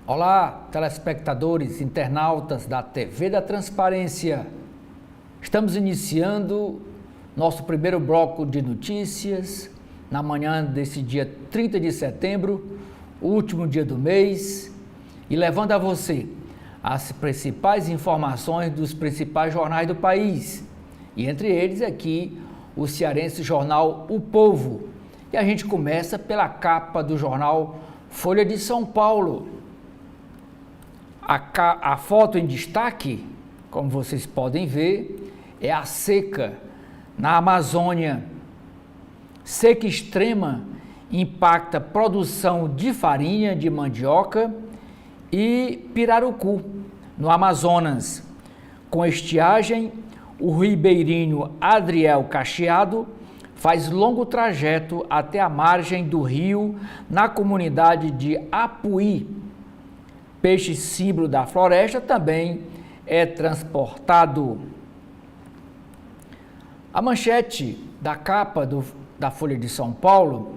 Olá, telespectadores, internautas da TV da Transparência. Estamos iniciando nosso primeiro bloco de notícias na manhã desse dia 30 de setembro, último dia do mês, e levando a você as principais informações dos principais jornais do país, e entre eles aqui o cearense jornal O Povo. E a gente começa pela capa do jornal Folha de São Paulo. A foto em destaque, como vocês podem ver, é a seca na Amazônia. Seca extrema impacta produção de farinha de mandioca e pirarucu no Amazonas. Com estiagem, o ribeirinho Adriel Cacheado faz longo trajeto até a margem do rio na comunidade de Apuí. Peixe símbolo da floresta também é transportado. A manchete da capa da Folha de São Paulo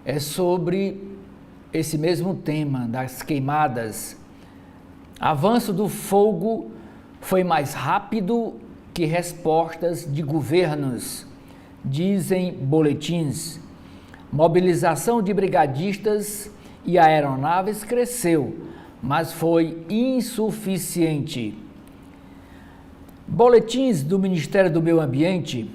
é sobre esse mesmo tema das queimadas. Avanço do fogo foi mais rápido que respostas de governos, dizem boletins. Mobilização de brigadistas e aeronaves cresceu, mas foi insuficiente. Boletins do Ministério do Meio Ambiente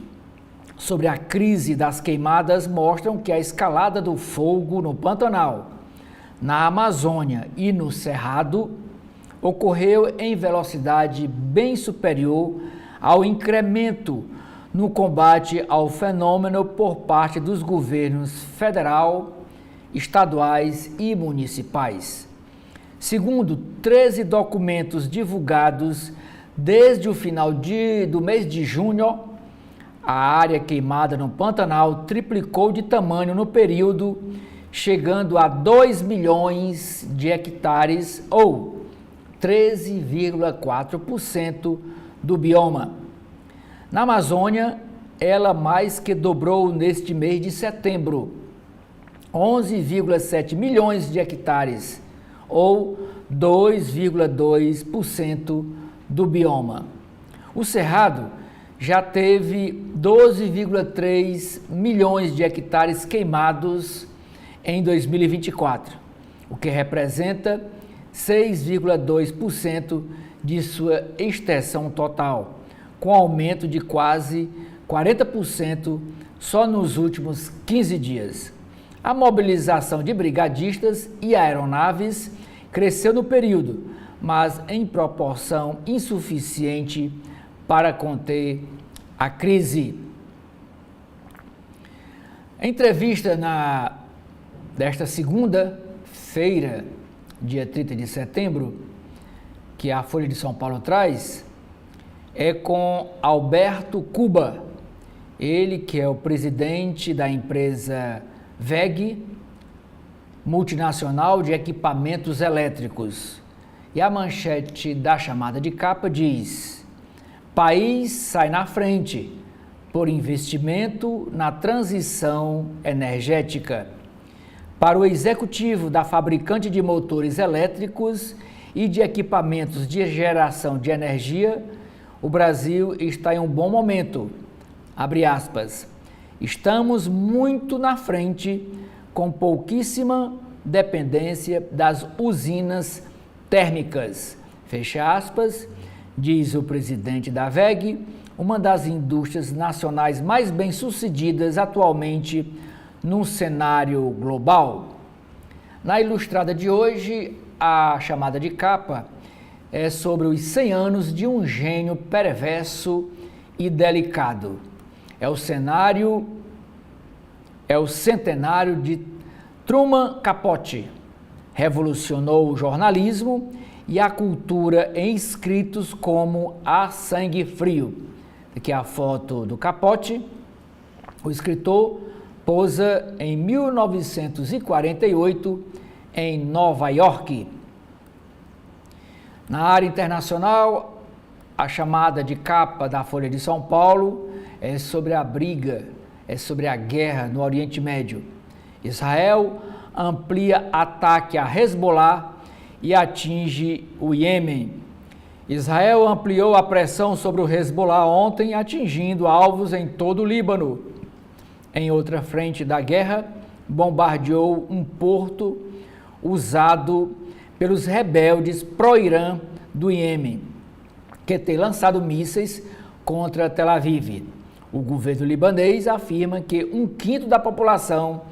sobre a crise das queimadas mostram que a escalada do fogo no Pantanal, na Amazônia e no Cerrado ocorreu em velocidade bem superior ao incremento no combate ao fenômeno por parte dos governos federal, estaduais e municipais. Segundo 13 documentos divulgados desde o final do mês de junho, a área queimada no Pantanal triplicou de tamanho no período, chegando a 2 milhões de hectares ou 13,4% do bioma. Na Amazônia, ela mais que dobrou neste mês de setembro, 11,7 milhões de hectares, ou 2,2% do bioma. O Cerrado já teve 12,3 milhões de hectares queimados em 2024, o que representa 6,2% de sua extensão total, com aumento de quase 40% só nos últimos 15 dias. A mobilização de brigadistas e aeronaves cresceu no período, mas em proporção insuficiente para conter a crise. Em entrevista desta segunda-feira, dia 30 de setembro, que a Folha de São Paulo traz, é com Alberto Cuba, ele que é o presidente da empresa WEG, multinacional de equipamentos elétricos. E a manchete da chamada de capa diz: país sai na frente por investimento na transição energética. Para o executivo da fabricante de motores elétricos e de equipamentos de geração de energia, o Brasil está em um bom momento. Abre aspas. Estamos muito na frente, com pouquíssima dependência das usinas térmicas. Fecha aspas, diz o presidente da WEG, uma das indústrias nacionais mais bem-sucedidas atualmente no cenário global. Na ilustrada de hoje, a chamada de capa é sobre os 100 anos de um gênio perverso e delicado. É o centenário de Truman Capote. Revolucionou o jornalismo e a cultura em escritos como A Sangue Frio. Aqui é a foto do Capote. O escritor posa em 1948 em Nova York. Na área internacional, a chamada de capa da Folha de São Paulo é sobre a briga, é sobre a guerra no Oriente Médio. Israel amplia ataque a Hezbollah e atinge o Iêmen. Israel ampliou a pressão sobre o Hezbollah ontem, atingindo alvos em todo o Líbano. Em outra frente da guerra, bombardeou um porto usado pelos rebeldes pró-Irã do Iêmen, que tem lançado mísseis contra Tel Aviv. O governo libanês afirma que 1/5 da população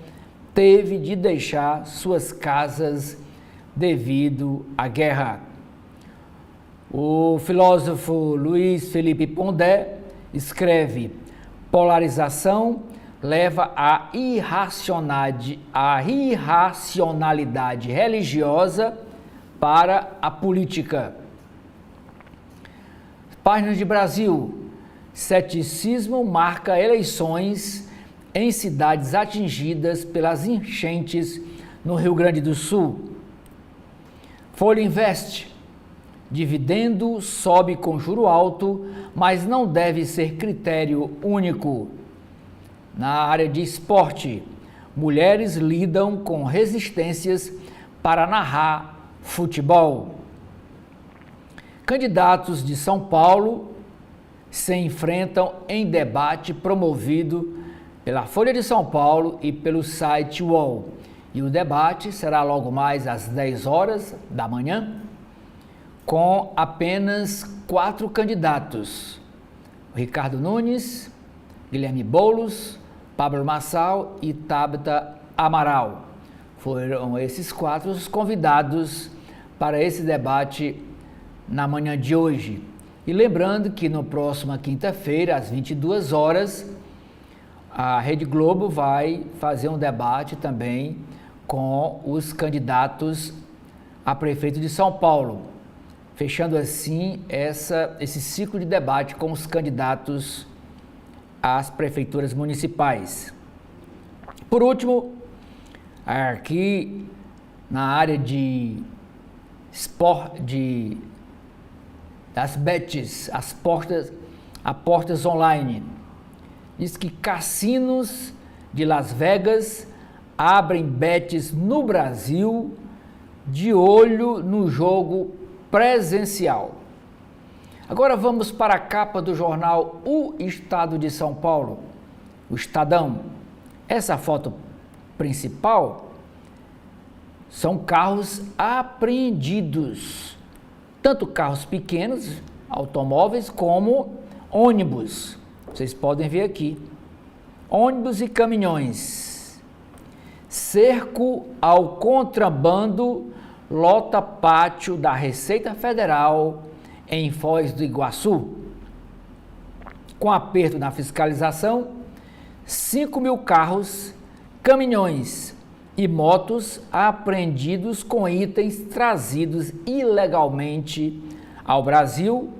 teve de deixar suas casas devido à guerra. O filósofo Luiz Felipe Pondé escreve: polarização leva à irracionalidade religiosa para a política. Páginas de Brasil. Ceticismo marca eleições em cidades atingidas pelas enchentes no Rio Grande do Sul. Folha Invest. Dividendo sobe com juro alto, mas não deve ser critério único. Na área de esporte, mulheres lidam com resistências para narrar futebol. Candidatos de São Paulo se enfrentam em debate promovido pela Folha de São Paulo e pelo site UOL. E o debate será logo mais às 10 horas da manhã, com apenas 4 candidatos: Ricardo Nunes, Guilherme Boulos, Pablo Marçal e Tabata Amaral. Foram esses 4 os convidados para esse debate na manhã de hoje. E lembrando que na próxima quinta-feira, às 22 horas, a Rede Globo vai fazer um debate também com os candidatos a prefeito de São Paulo, fechando assim esse ciclo de debate com os candidatos às prefeituras municipais. Por último, aqui na área das bets, apostas online, diz que cassinos de Las Vegas abrem bets no Brasil de olho no jogo presencial. Agora vamos para a capa do jornal O Estado de São Paulo, o Estadão. Essa foto principal são carros apreendidos, tanto carros pequenos, automóveis, como ônibus. Vocês podem ver aqui, ônibus e caminhões. Cerco ao contrabando lota pátio da Receita Federal em Foz do Iguaçu. Com aperto na fiscalização, 5.000 carros, caminhões e motos apreendidos com itens trazidos ilegalmente ao Brasil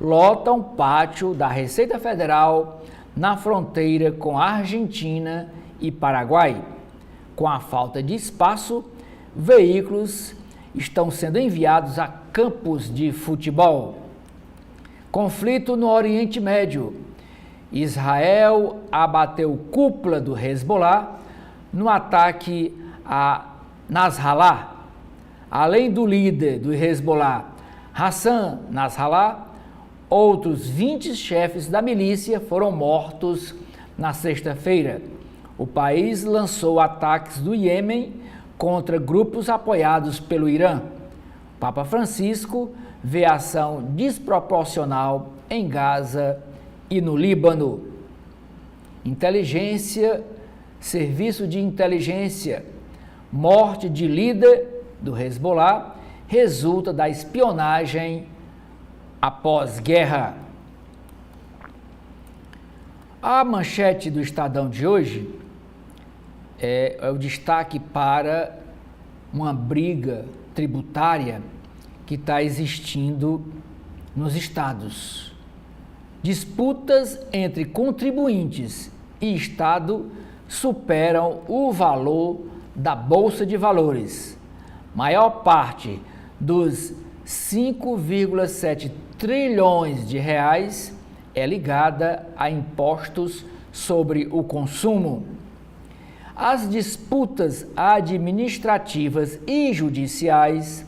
lotam pátio da Receita Federal na fronteira com a Argentina e Paraguai. Com a falta de espaço, veículos estão sendo enviados a campos de futebol. Conflito no Oriente Médio. Israel abateu cúpula do Hezbollah no ataque a Nasrallah. Além do líder do Hezbollah, Hassan Nasrallah, outros 20 chefes da milícia foram mortos na sexta-feira. O país lançou ataques do Iêmen contra grupos apoiados pelo Irã. Papa Francisco vê ação desproporcional em Gaza e no Líbano. Inteligência, serviço de inteligência, morte de líder do Hezbollah resulta da espionagem após guerra. A manchete do Estadão de hoje é o destaque para uma briga tributária que está existindo nos estados. Disputas entre contribuintes e Estado superam o valor da Bolsa de Valores. Maior parte dos 5,7 trilhões de reais é ligada a impostos sobre o consumo. As disputas administrativas e judiciais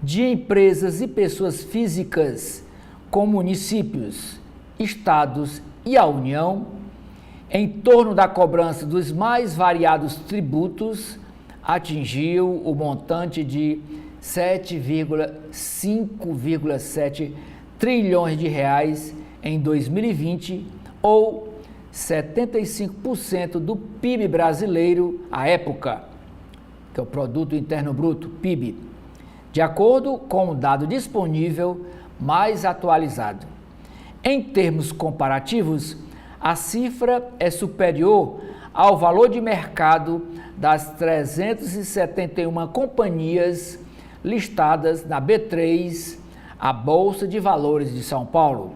de empresas e pessoas físicas com municípios, estados e a União, em torno da cobrança dos mais variados tributos, atingiu o montante de 7,5,7 trilhões de reais em 2020, ou 75% do PIB brasileiro à época, que é o Produto Interno Bruto, PIB, de acordo com o dado disponível mais atualizado. Em termos comparativos, a cifra é superior ao valor de mercado das 371 companhias listadas na B3, a Bolsa de Valores de São Paulo.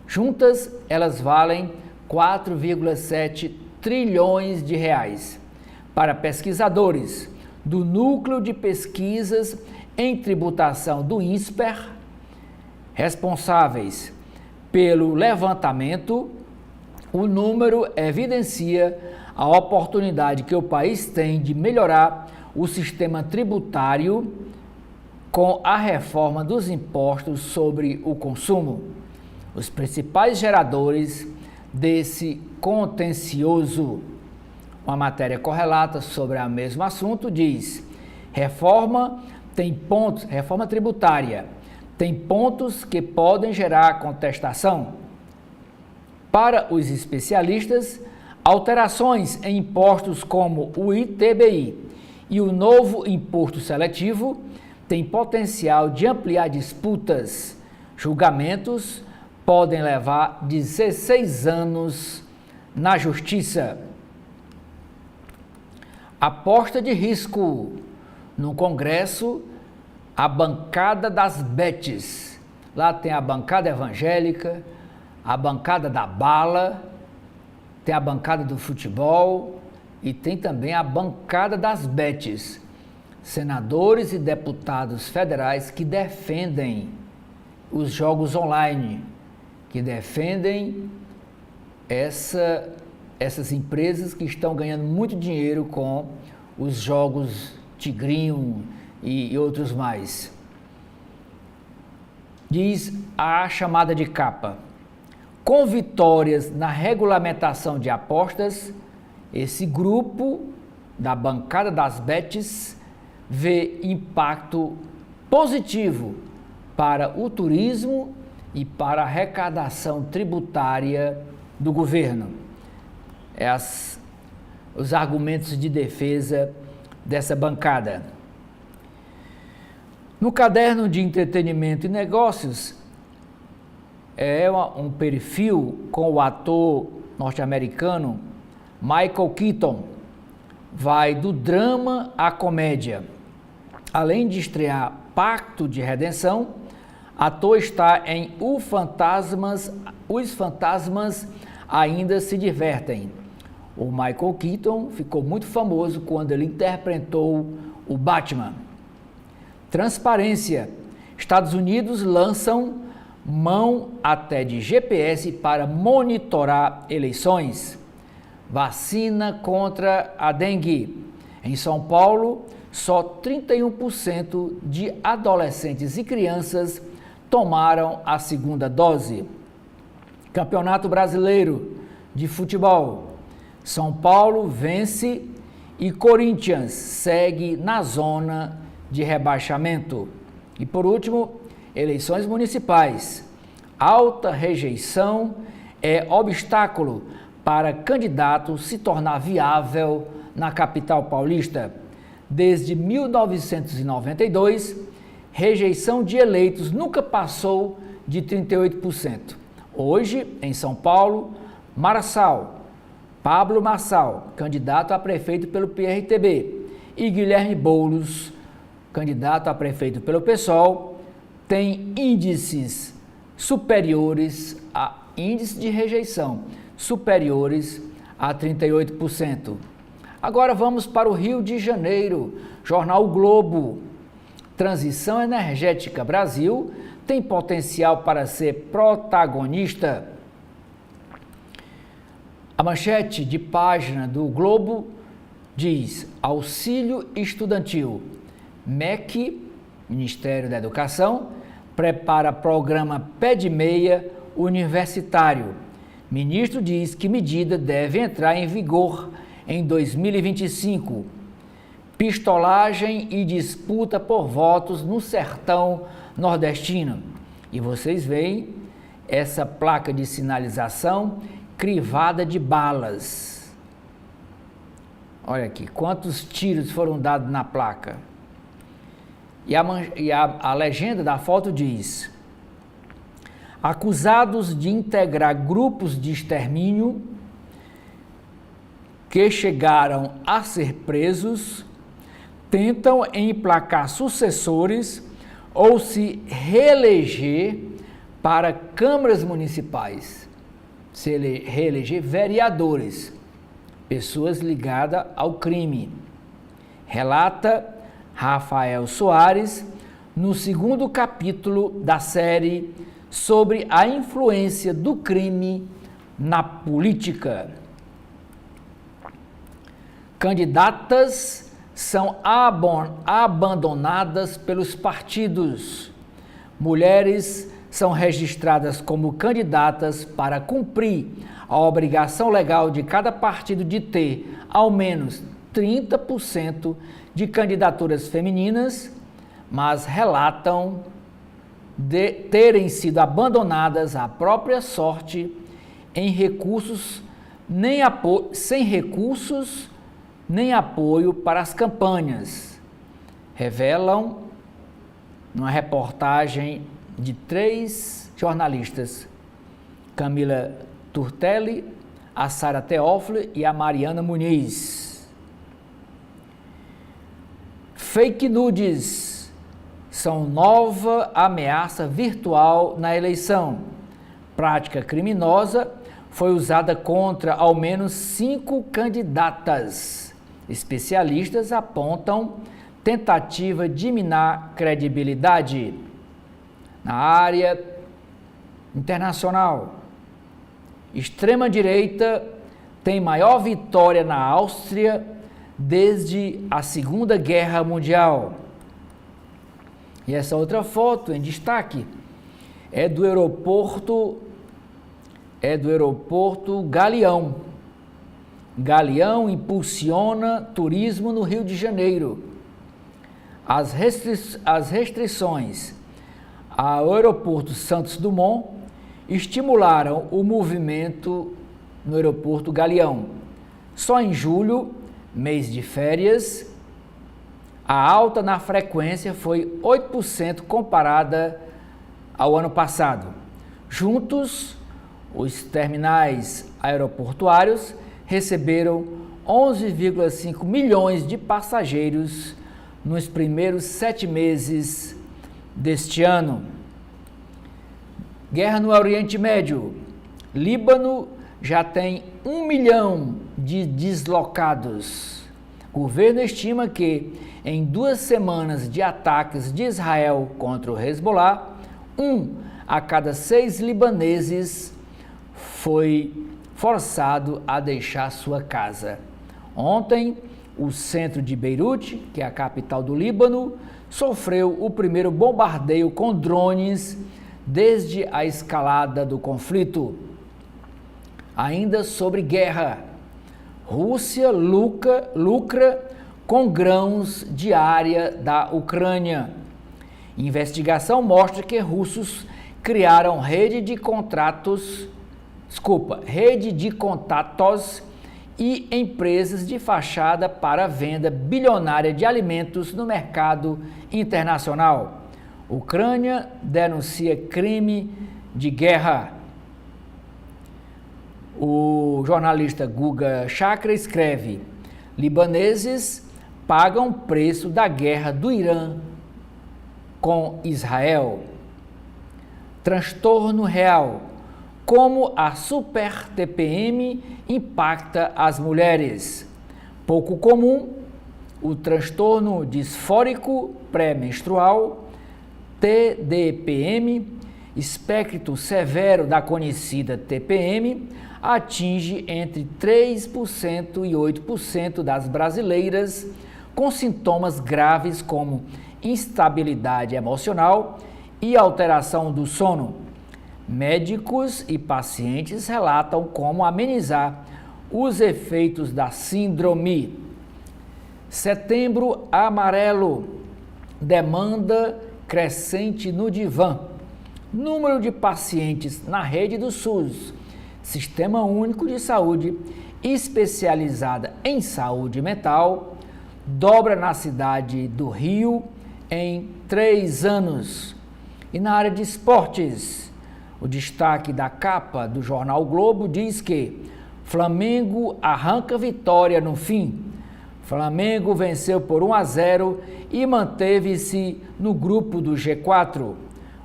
Juntas, elas valem 4,7 trilhões de reais. Para pesquisadores do Núcleo de Pesquisas em Tributação do INSPER, responsáveis pelo levantamento, o número evidencia a oportunidade que o país tem de melhorar o sistema tributário com a reforma dos impostos sobre o consumo. Os principais geradores desse contencioso. Uma matéria correlata sobre o mesmo assunto diz: reforma tributária tem pontos que podem gerar contestação. Para os especialistas, alterações em impostos como o ITBI e o novo imposto seletivo têm potencial de ampliar disputas. Julgamentos podem levar 16 anos na Justiça. Aposta de risco. No Congresso, a bancada das betes. Lá tem a bancada evangélica, a bancada da bala, tem a bancada do futebol e tem também a bancada das betes. Senadores e deputados federais que defendem os jogos online, que defendem essas empresas que estão ganhando muito dinheiro com os jogos Tigrinho e outros mais. Diz a chamada de capa: com vitórias na regulamentação de apostas, esse grupo da bancada das betes vê impacto positivo para o turismo e para a arrecadação tributária do governo. Os argumentos de defesa dessa bancada. No caderno de entretenimento e negócios, um perfil com o ator norte-americano Michael Keaton. Vai do drama à comédia. Além de estrear Pacto de Redenção, ator está em Os Fantasmas Ainda Se Divertem. O Michael Keaton ficou muito famoso quando ele interpretou o Batman. Transparência. Estados Unidos lançam mão até de GPS para monitorar eleições. Vacina contra a dengue. Em São Paulo, só 31% de adolescentes e crianças tomaram a segunda dose. Campeonato Brasileiro de Futebol. São Paulo vence e Corinthians segue na zona de rebaixamento. E por último, eleições municipais. Alta rejeição é obstáculo para candidato se tornar viável na capital paulista. Desde 1992, rejeição de eleitos nunca passou de 38%. Hoje, em São Paulo, Pablo Marçal, candidato a prefeito pelo PRTB, e Guilherme Boulos, candidato a prefeito pelo PSOL, tem índice de rejeição superiores a 38%. Agora vamos para o Rio de Janeiro. Jornal o Globo. Transição energética. Brasil tem potencial para ser protagonista. A manchete de página do Globo diz: auxílio estudantil. MEC Ministério da Educação prepara programa Pé de Meia universitário. Ministro diz que medida deve entrar em vigor em 2025. Pistolagem e disputa por votos no sertão nordestino. E vocês veem essa placa de sinalização crivada de balas. Olha aqui, quantos tiros foram dados na placa. E a legenda da foto diz: acusados de integrar grupos de extermínio que chegaram a ser presos, tentam emplacar sucessores ou se reeleger para câmaras municipais, se reeleger vereadores, pessoas ligadas ao crime. Relata Rafael Soares no 2º capítulo da série sobre a influência do crime na política. Candidatas são abandonadas pelos partidos. Mulheres são registradas como candidatas para cumprir a obrigação legal de cada partido de ter ao menos 30% de candidaturas femininas, mas relatam de terem sido abandonadas à própria sorte sem recursos nem apoio para as campanhas. Revelam numa reportagem de 3 jornalistas, Camila Turtelli, a Sara Teófilo e a Mariana Muniz. Fake nudes são nova ameaça virtual na eleição. Prática criminosa foi usada contra ao menos 5 candidatas. Especialistas apontam tentativa de minar credibilidade. Na área internacional, extrema-direita tem maior vitória na Áustria desde a Segunda Guerra Mundial. E essa outra foto em destaque é do aeroporto Galeão. Galeão impulsiona turismo no Rio de Janeiro. As restrições ao aeroporto Santos Dumont estimularam o movimento no aeroporto Galeão. Só em julho, mês de férias, a alta na frequência foi 8% comparada ao ano passado. Juntos, os terminais aeroportuários receberam 11,5 milhões de passageiros nos primeiros 7 meses deste ano. Guerra no Oriente Médio. Líbano já tem 1 milhão de deslocados. O governo estima que, em 2 semanas de ataques de Israel contra o Hezbollah, 1 a cada 6 libaneses foi forçado a deixar sua casa. Ontem, o centro de Beirute, que é a capital do Líbano, sofreu o primeiro bombardeio com drones desde a escalada do conflito. Ainda sobre guerra, Rússia lucra com grãos de área da Ucrânia. Investigação mostra que russos criaram rede de contatos e empresas de fachada para venda bilionária de alimentos no mercado internacional. Ucrânia denuncia crime de guerra. O jornalista Guga Chakra escreve: libaneses pagam preço da guerra do Irã com Israel. Transtorno real. Como a super TPM impacta as mulheres. Pouco comum, o transtorno disfórico pré-menstrual, TDPM, espectro severo da conhecida TPM, atinge entre 3% e 8% das brasileiras com sintomas graves como instabilidade emocional e alteração do sono. Médicos e pacientes relatam como amenizar os efeitos da síndrome. Setembro Amarelo. Demanda crescente no Divã. Número de pacientes na rede do SUS, Sistema Único de Saúde, especializada em saúde mental, dobra na cidade do Rio em 3 anos. E na área de esportes, o destaque da capa do jornal Globo diz que Flamengo arranca vitória no fim. Flamengo venceu por 1-0 e manteve-se no grupo do G4.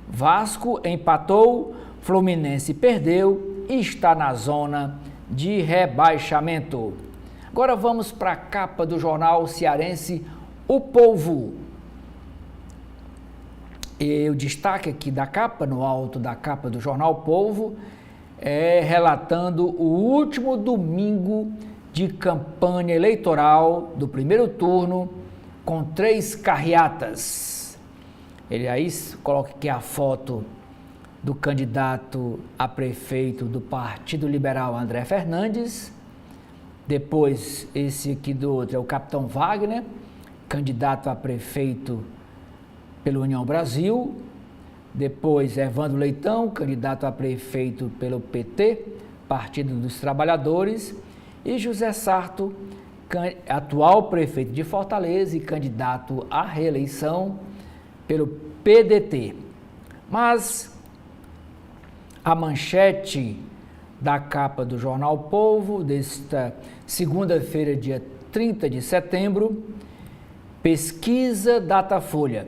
Vasco empatou, Fluminense perdeu e está na zona de rebaixamento. Agora vamos para a capa do jornal cearense O Povo. E o destaque aqui da capa, no alto da capa do jornal O Povo, é relatando o último domingo de campanha eleitoral do primeiro turno, com 3 carreatas. Ele aí coloca aqui a foto do candidato a prefeito do Partido Liberal, André Fernandes. Depois, esse aqui do outro é o Capitão Wagner, candidato a prefeito pela União Brasil. Depois, Evandro Leitão, candidato a prefeito pelo PT, Partido dos Trabalhadores. E José Sarto, atual prefeito de Fortaleza e candidato à reeleição pelo PDT. Mas a manchete da capa do jornal Povo, desta segunda-feira, dia 30 de setembro, pesquisa Datafolha.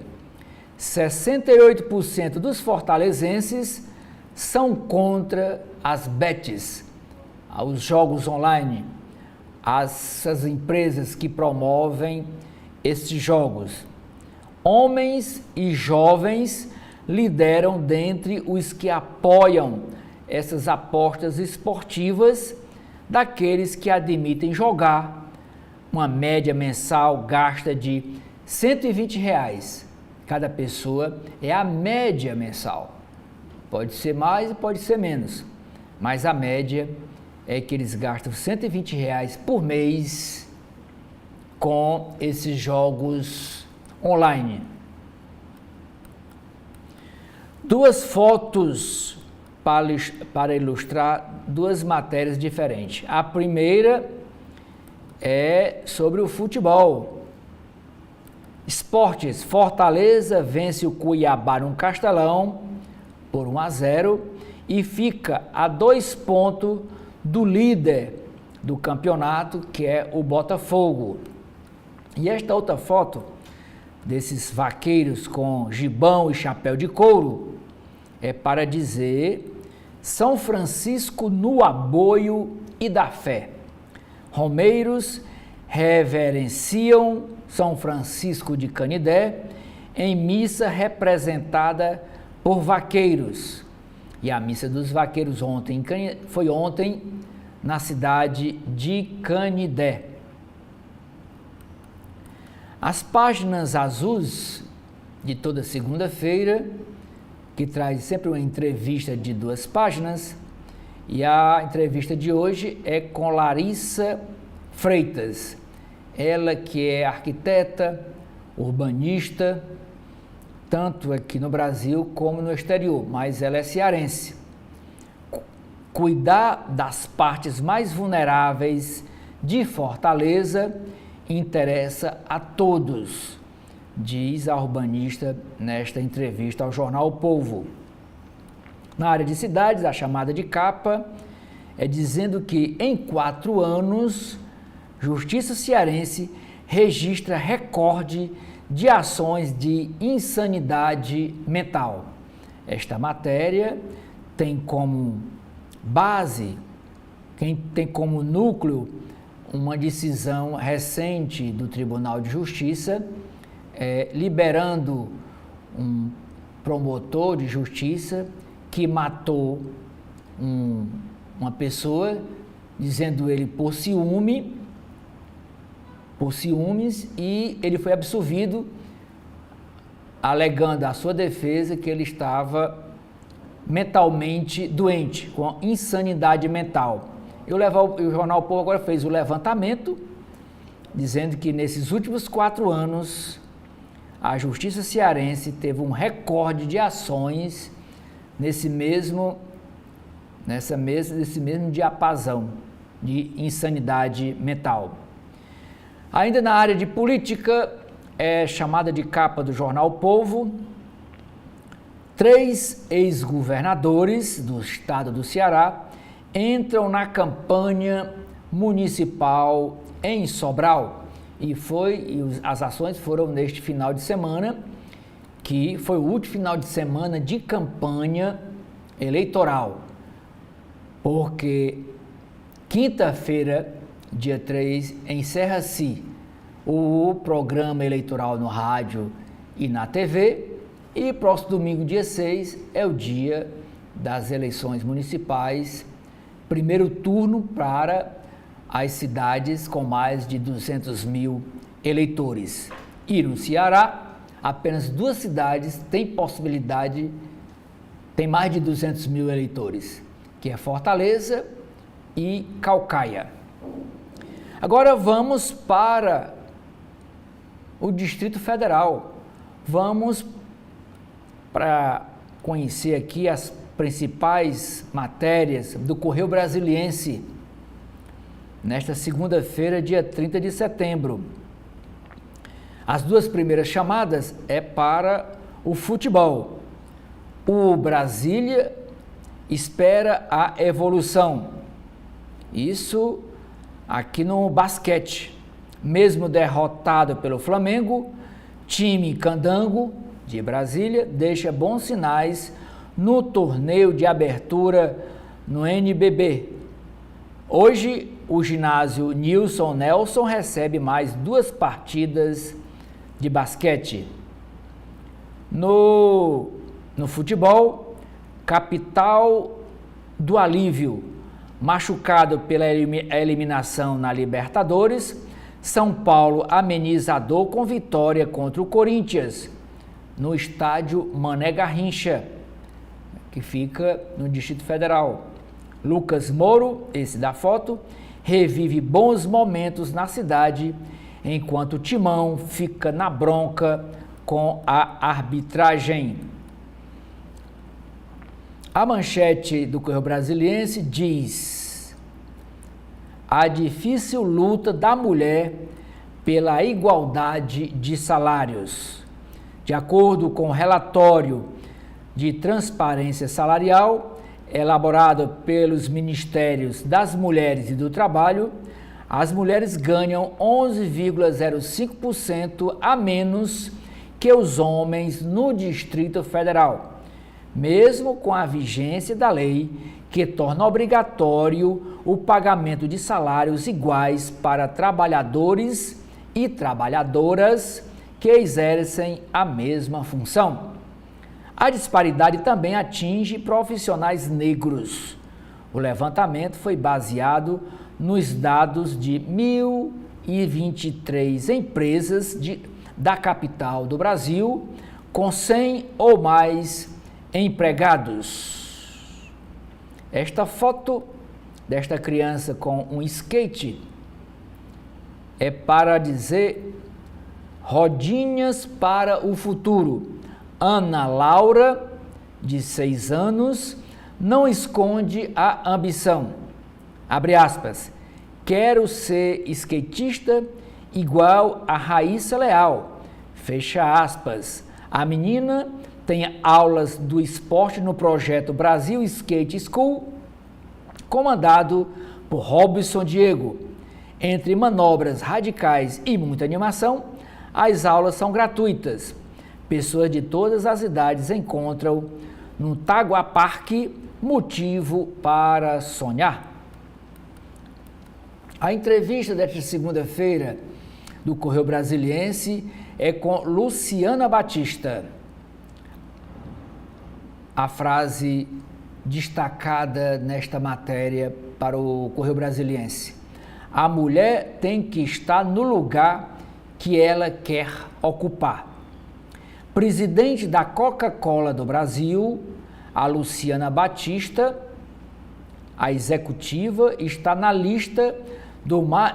68% dos fortalezenses são contra as bets, os jogos online, essas empresas que promovem esses jogos. Homens e jovens lideram dentre os que apoiam essas apostas esportivas, daqueles que admitem jogar. Uma média mensal gasta de R$ 120. Cada pessoa é a média mensal. Pode ser mais e pode ser menos, mas a média é que eles gastam R$ 120 por mês com esses jogos online. 2 fotos para ilustrar 2 matérias diferentes. A primeira é sobre o futebol. Esportes, Fortaleza vence o Cuiabá no Castelão por 1-0 e fica a 2 pontos do líder do campeonato, que é o Botafogo. E esta outra foto desses vaqueiros com gibão e chapéu de couro é para dizer São Francisco no aboio e da fé. Romeiros reverenciam São Francisco de Canidé em missa representada por vaqueiros. E a missa dos vaqueiros foi ontem na cidade de Canidé. As páginas azuis de toda segunda-feira, que traz sempre uma entrevista de 2 páginas, e a entrevista de hoje é com Larissa Freitas, ela que é arquiteta, urbanista, tanto aqui no Brasil como no exterior, mas ela é cearense. Cuidar das partes mais vulneráveis de Fortaleza interessa a todos, diz a urbanista nesta entrevista ao jornal O Povo. Na área de cidades, a chamada de capa é dizendo que em 4 anos, Justiça Cearense registra recorde de ações de insanidade mental. Esta matéria tem como base, tem como núcleo uma decisão recente do Tribunal de Justiça, liberando um promotor de justiça que matou uma pessoa, dizendo ele por ciúmes, e ele foi absolvido alegando a sua defesa que ele estava mentalmente doente, com insanidade mental. E o Jornal o Povo agora fez o levantamento, dizendo que nesses últimos 4 anos, a Justiça cearense teve um recorde de ações nesse mesmo diapasão de insanidade mental. Ainda na área de política, é chamada de capa do Jornal o Povo, 3 ex-governadores do estado do Ceará entram na campanha municipal em Sobral. E as ações foram neste final de semana, que foi o último final de semana de campanha eleitoral. Porque quinta-feira, dia 3, encerra-se o programa eleitoral no rádio e na TV, e próximo domingo, dia 6, é o dia das eleições municipais, primeiro turno para as cidades com mais de 200 mil eleitores. E no Ceará, apenas 2 cidades têm mais de 200 mil eleitores, que é Fortaleza e Caucaia. Agora vamos para o Distrito Federal. Vamos para conhecer aqui as principais matérias do Correio Brasiliense, nesta segunda-feira, dia 30 de setembro. As 2 primeiras chamadas é para o futebol. O Brasília espera a evolução. Isso aqui no basquete. Mesmo derrotado pelo Flamengo, time Candango de Brasília deixa bons sinais no torneio de abertura no NBB. Hoje, o ginásio Nilson Nelson recebe mais 2 partidas de basquete. No futebol, capital do alívio, machucado pela eliminação na Libertadores, São Paulo ameniza a dor com vitória contra o Corinthians, no estádio Mané Garrincha, que fica no Distrito Federal. Lucas Moura, esse da foto, revive bons momentos na cidade, enquanto o Timão fica na bronca com a arbitragem. A manchete do Correio Brasiliense diz: a difícil luta da mulher pela igualdade de salários. De acordo com o relatório de transparência salarial, elaborado pelos Ministérios das Mulheres e do Trabalho, as mulheres ganham 11,05% a menos que os homens no Distrito Federal, mesmo com a vigência da lei que torna obrigatório o pagamento de salários iguais para trabalhadores e trabalhadoras que exercem a mesma função. A disparidade também atinge profissionais negros. O levantamento foi baseado nos dados de 1.023 empresas da capital do Brasil, com 100 ou mais empregados. Esta foto desta criança com um skate é para dizer rodinhas para o futuro. Ana Laura, de 6 anos, não esconde a ambição. Abre aspas. Quero ser skatista igual a Raíssa Leal. Fecha aspas. A menina tem aulas do esporte no projeto Brasil Skate School, comandado por Robson Diego. Entre manobras radicais e muita animação, as aulas são gratuitas. Pessoas de todas as idades encontram no Tagua Parque motivo para sonhar. A entrevista desta segunda-feira do Correio Brasiliense é com Luciana Batista. A frase destacada nesta matéria para o Correio Brasiliense: a mulher tem que estar no lugar que ela quer ocupar. Presidente da Coca-Cola do Brasil, a Luciana Batista, a executiva, está na lista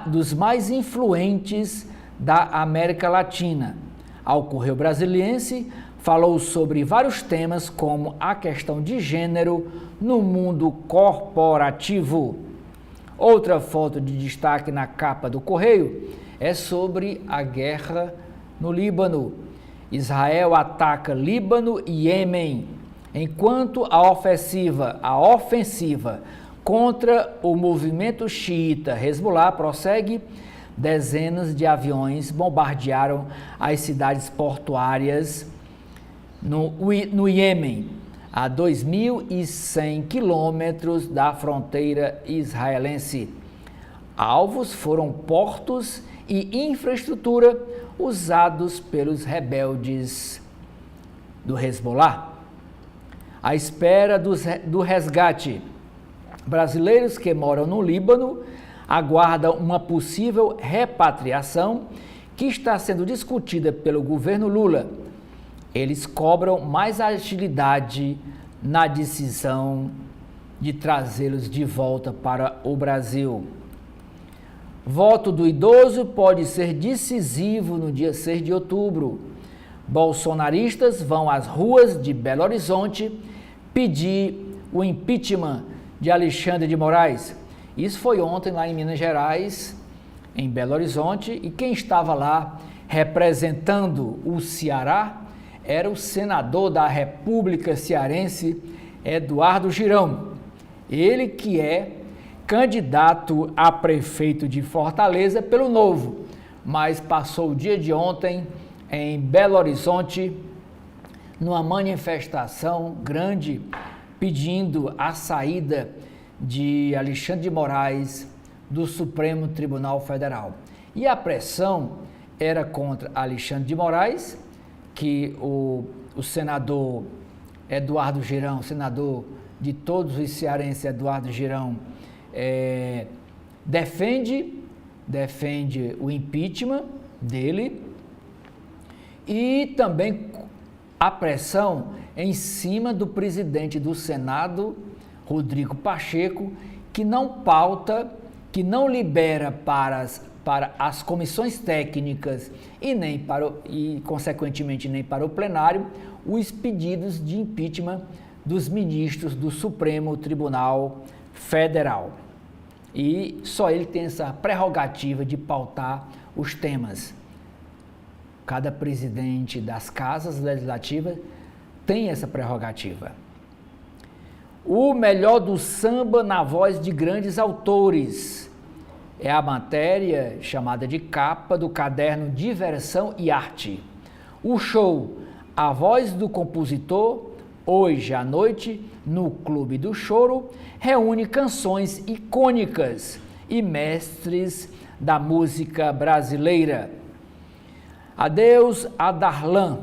dos mais influentes da América Latina. Ao Correio Brasiliense, falou sobre vários temas como a questão de gênero no mundo corporativo. Outra foto de destaque na capa do Correio é sobre a guerra no Líbano. Israel ataca Líbano e Iêmen, enquanto a ofensiva contra o movimento xiita Hezbollah prossegue. Dezenas de aviões bombardearam as cidades portuárias no Iêmen, a 2.100 quilômetros da fronteira israelense. Alvos foram portos e infraestrutura usados pelos rebeldes do Hezbollah. À espera do resgate, brasileiros que moram no Líbano aguardam uma possível repatriação que está sendo discutida pelo governo Lula. Eles cobram mais agilidade na decisão de trazê-los de volta para o Brasil. Voto do idoso pode ser decisivo no dia 6 de outubro. Bolsonaristas vão às ruas de Belo Horizonte pedir o impeachment de Alexandre de Moraes. Isso foi ontem lá em Minas Gerais, em Belo Horizonte, e quem estava lá representando o Ceará era o senador da República Cearense, Eduardo Girão. Ele que é candidato a prefeito de Fortaleza pelo Novo, mas passou o dia de ontem em Belo Horizonte, numa manifestação grande, pedindo a saída de Alexandre de Moraes do Supremo Tribunal Federal. E a pressão era contra Alexandre de Moraes, que o senador Eduardo Girão, senador de todos os cearenses, Eduardo Girão, defende o impeachment dele, e também a pressão em cima do presidente do Senado, Rodrigo Pacheco, que não pauta, que não libera para as comissões técnicas e consequentemente nem para o plenário os pedidos de impeachment dos ministros do Supremo Tribunal Federal. E só ele tem essa prerrogativa de pautar os temas. Cada presidente das casas legislativas tem essa prerrogativa. O melhor do samba na voz de grandes autores é a matéria chamada de capa do caderno Diversão e Arte. O show A Voz do Compositor, hoje à noite, no Clube do Choro, reúne canções icônicas e mestres da música brasileira. Adeus a Darlan.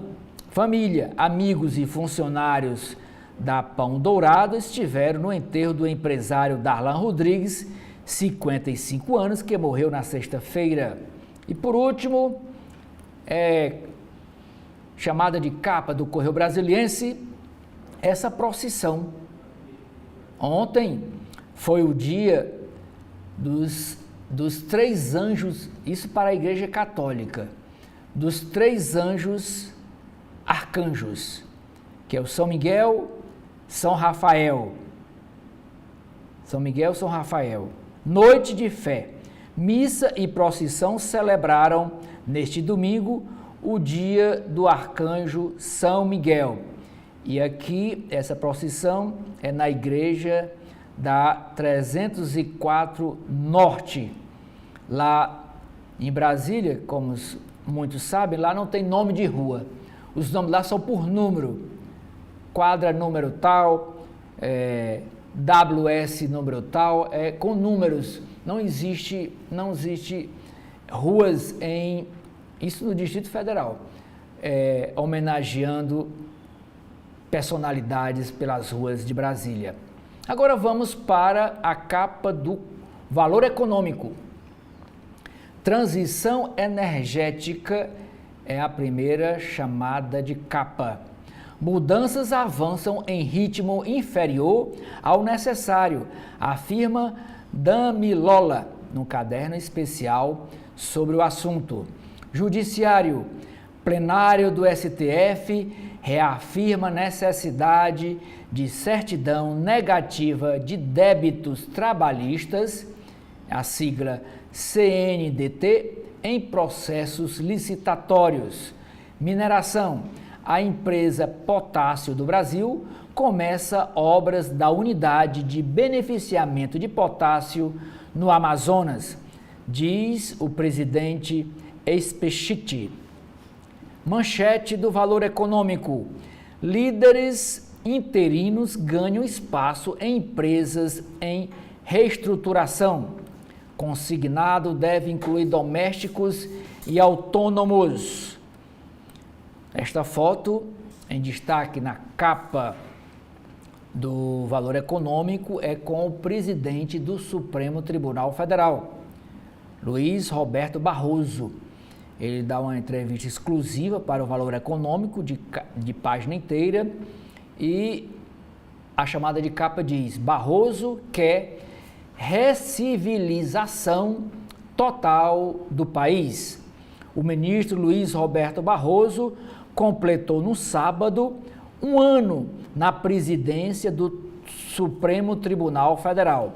Família, amigos e funcionários da Pão Dourado estiveram no enterro do empresário Darlan Rodrigues, 55 anos, que morreu na sexta-feira. E por último, chamada de capa do Correio Brasiliense, essa procissão. Ontem foi o dia dos três anjos, isso para a Igreja Católica, dos três anjos arcanjos, que é o São Miguel, São Rafael. São Miguel, São Rafael. Noite de fé. Missa e procissão celebraram neste domingo o dia do arcanjo São Miguel. E aqui, essa procissão é na igreja da 304 Norte. Lá em Brasília, como muitos sabem, lá não tem nome de rua. Os nomes lá são por número. Quadra número tal, WS número tal, com números. Não existe ruas isso no Distrito Federal, homenageando personalidades pelas ruas de Brasília. Agora vamos para a capa do Valor Econômico. Transição energética é a primeira chamada de capa. Mudanças avançam em ritmo inferior ao necessário, afirma Damilola, no caderno especial sobre o assunto. Judiciário. Plenário do STF reafirma necessidade de certidão negativa de débitos trabalhistas, a sigla CNDT, em processos licitatórios. Mineração. A empresa Potássio do Brasil começa obras da unidade de beneficiamento de potássio no Amazonas, diz o presidente Espechiti. Manchete do Valor Econômico. Líderes interinos ganham espaço em empresas em reestruturação. Consignado deve incluir domésticos e autônomos. Esta foto, em destaque na capa do Valor Econômico, é com o presidente do Supremo Tribunal Federal, Luiz Roberto Barroso. Ele dá uma entrevista exclusiva para o Valor Econômico, de página inteira, e a chamada de capa diz: Barroso quer recivilização total do país. O ministro Luiz Roberto Barroso completou no sábado um ano na presidência do Supremo Tribunal Federal.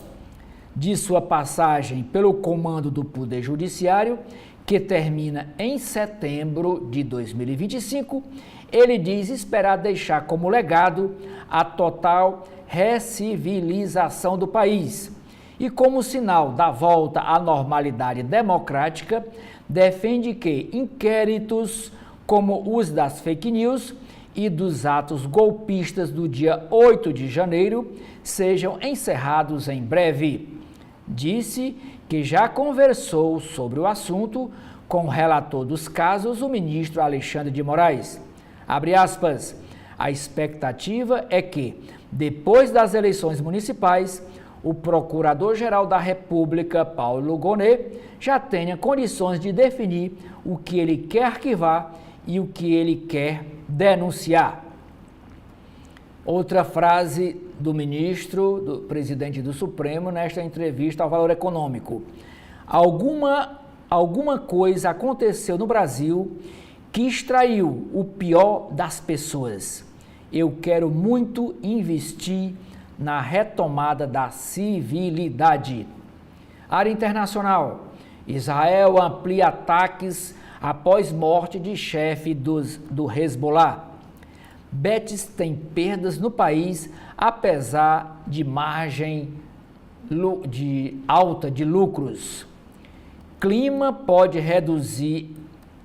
De sua passagem pelo comando do Poder Judiciário, que termina em setembro de 2025, ele diz esperar deixar como legado a total recivilização do país. E como sinal da volta à normalidade democrática, defende que inquéritos como os das fake news e dos atos golpistas do dia 8 de janeiro sejam encerrados em breve. Disse que já conversou sobre o assunto com o relator dos casos, o ministro Alexandre de Moraes. Abre aspas, a expectativa é que, depois das eleições municipais, o Procurador-Geral da República, Paulo Gonet, já tenha condições de definir o que ele quer arquivar e o que ele quer denunciar. Outra frase do ministro, do presidente do Supremo, nesta entrevista ao Valor Econômico. Alguma coisa aconteceu no Brasil que extraiu o pior das pessoas. Eu quero muito investir na retomada da civilidade. Área internacional. Israel amplia ataques após morte de chefe do Hezbollah. Betis tem perdas no país, apesar de margem alta de lucros. Clima pode reduzir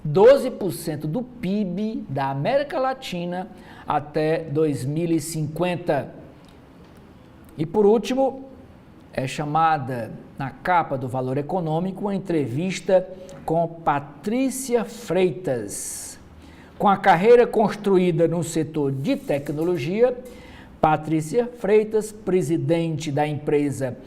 12% do PIB da América Latina até 2050. E por último, é chamada na capa do Valor Econômico uma entrevista com Patrícia Freitas. Com a carreira construída no setor de tecnologia, Patrícia Freitas, presidente da empresa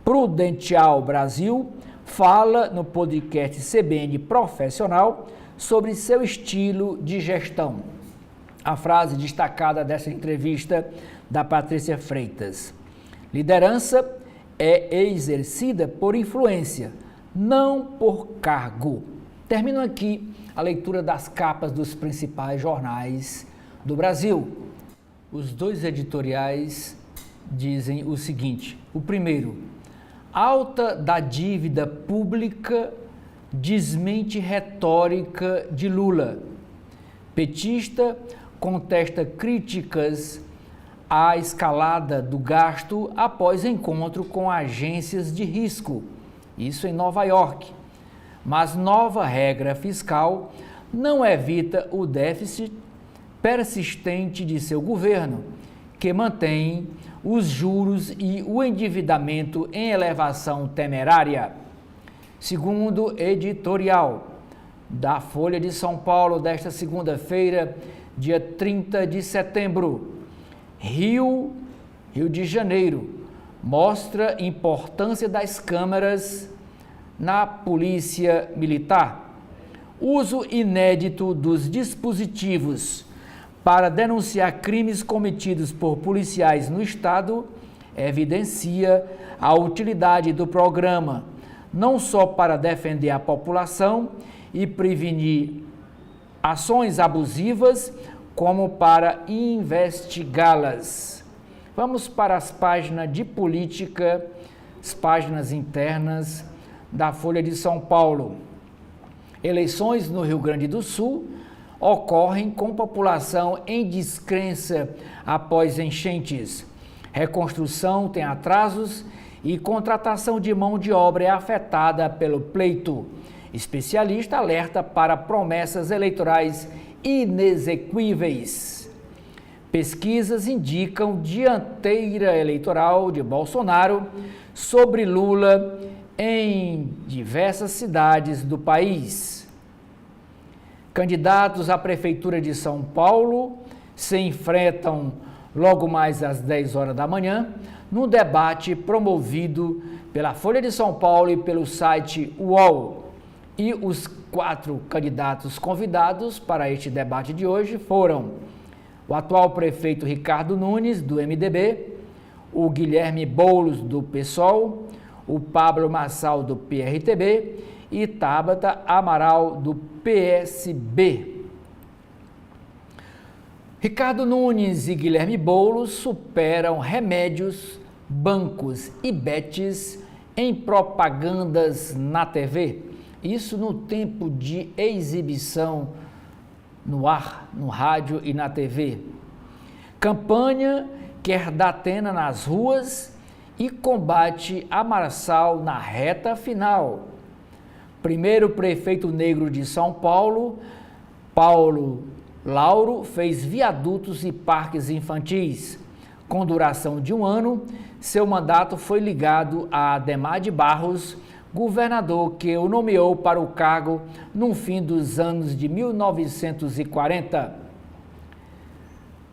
Prudential Brasil, fala no podcast CBN Profissional sobre seu estilo de gestão. A frase destacada dessa entrevista da Patrícia Freitas: liderança é exercida por influência, não por cargo. Termino aqui a leitura das capas dos principais jornais do Brasil. Os dois editoriais dizem o seguinte: o primeiro, alta da dívida pública desmente retórica de Lula. Petista contesta críticas à escalada do gasto após encontro com agências de risco, isso em Nova York. Mas nova regra fiscal não evita o déficit persistente de seu governo, que mantém os juros e o endividamento em elevação temerária. Segundo editorial da Folha de São Paulo desta segunda-feira, dia 30 de setembro, Rio de Janeiro mostra importância das câmeras na polícia militar. Uso inédito dos dispositivos para denunciar crimes cometidos por policiais no Estado evidencia a utilidade do programa, não só para defender a população e prevenir ações abusivas, como para investigá-las. Vamos para as páginas de política, as páginas internas da Folha de São Paulo. Eleições no Rio Grande do Sul ocorrem com população em descrença após enchentes. Reconstrução tem atrasos e contratação de mão de obra é afetada pelo pleito. Especialista alerta para promessas eleitorais inexequíveis. Pesquisas indicam dianteira eleitoral de Bolsonaro sobre Lula em diversas cidades do país. Candidatos à Prefeitura de São Paulo se enfrentam logo mais às 10 horas da manhã, num debate promovido pela Folha de São Paulo e pelo site UOL. E os 4 candidatos convidados para este debate de hoje foram o atual prefeito Ricardo Nunes, do MDB, o Guilherme Boulos, do PSOL, o Pablo Marçal, do PRTB e Tabata Amaral, do PSB. Ricardo Nunes e Guilherme Boulos superam remédios, bancos e bets em propagandas na TV. Isso no tempo de exibição no ar, no rádio e na TV. Campanha quer Datena nas ruas e combate a Marçal na reta final. Primeiro prefeito negro de São Paulo, Paulo Lauro, fez viadutos e parques infantis. Com duração de 1 ano, seu mandato foi ligado a Adhemar de Barros, governador que o nomeou para o cargo no fim dos anos de 1940.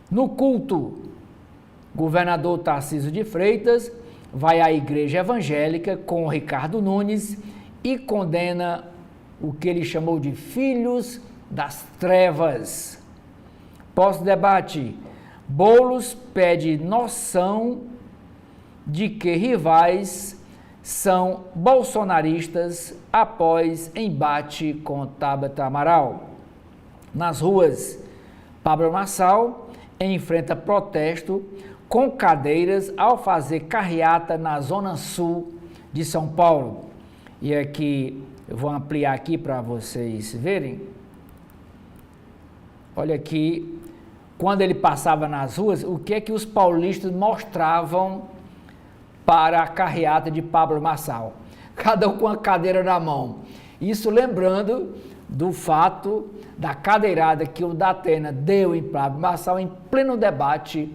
No culto, governador Tarcísio de Freitas vai à igreja evangélica com Ricardo Nunes e condena o que ele chamou de filhos das trevas. Pós-debate, Boulos pede noção de que rivais são bolsonaristas após embate com Tabata Amaral. Nas ruas, Pablo Marçal enfrenta protesto com cadeiras ao fazer carreata na zona sul de São Paulo. E aqui, eu vou ampliar aqui para vocês verem. Olha aqui, quando ele passava nas ruas, o que é que os paulistas mostravam para a carreata de Pablo Marçal? Cada um com a cadeira na mão. Isso lembrando do fato da cadeirada que o Datena deu em Pablo Marçal em pleno debate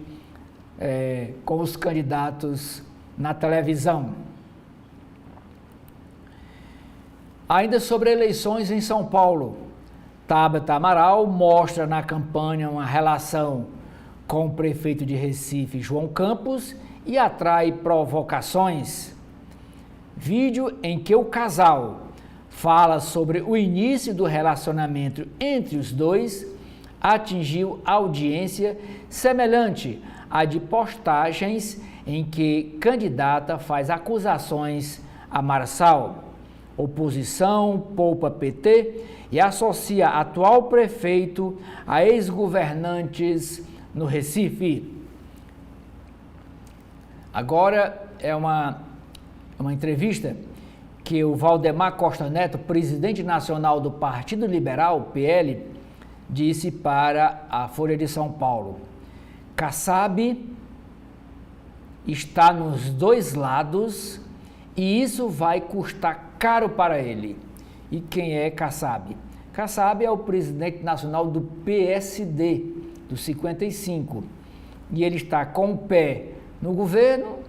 com os candidatos na televisão. Ainda sobre eleições em São Paulo, Tabata Amaral mostra na campanha uma relação com o prefeito de Recife, João Campos, e atrai provocações. Vídeo em que o casal fala sobre o início do relacionamento entre os dois atingiu audiência semelhante à de postagens em que candidata faz acusações a Marçal. Oposição poupa PT e associa atual prefeito a ex-governantes no Recife. Agora é uma entrevista que o Valdemar Costa Neto, presidente nacional do Partido Liberal, PL, disse para a Folha de São Paulo. Kassab está nos dois lados e isso vai custar caro para ele. E quem é Kassab? Kassab é o presidente nacional do PSD, do 55. E ele está com um pé no governo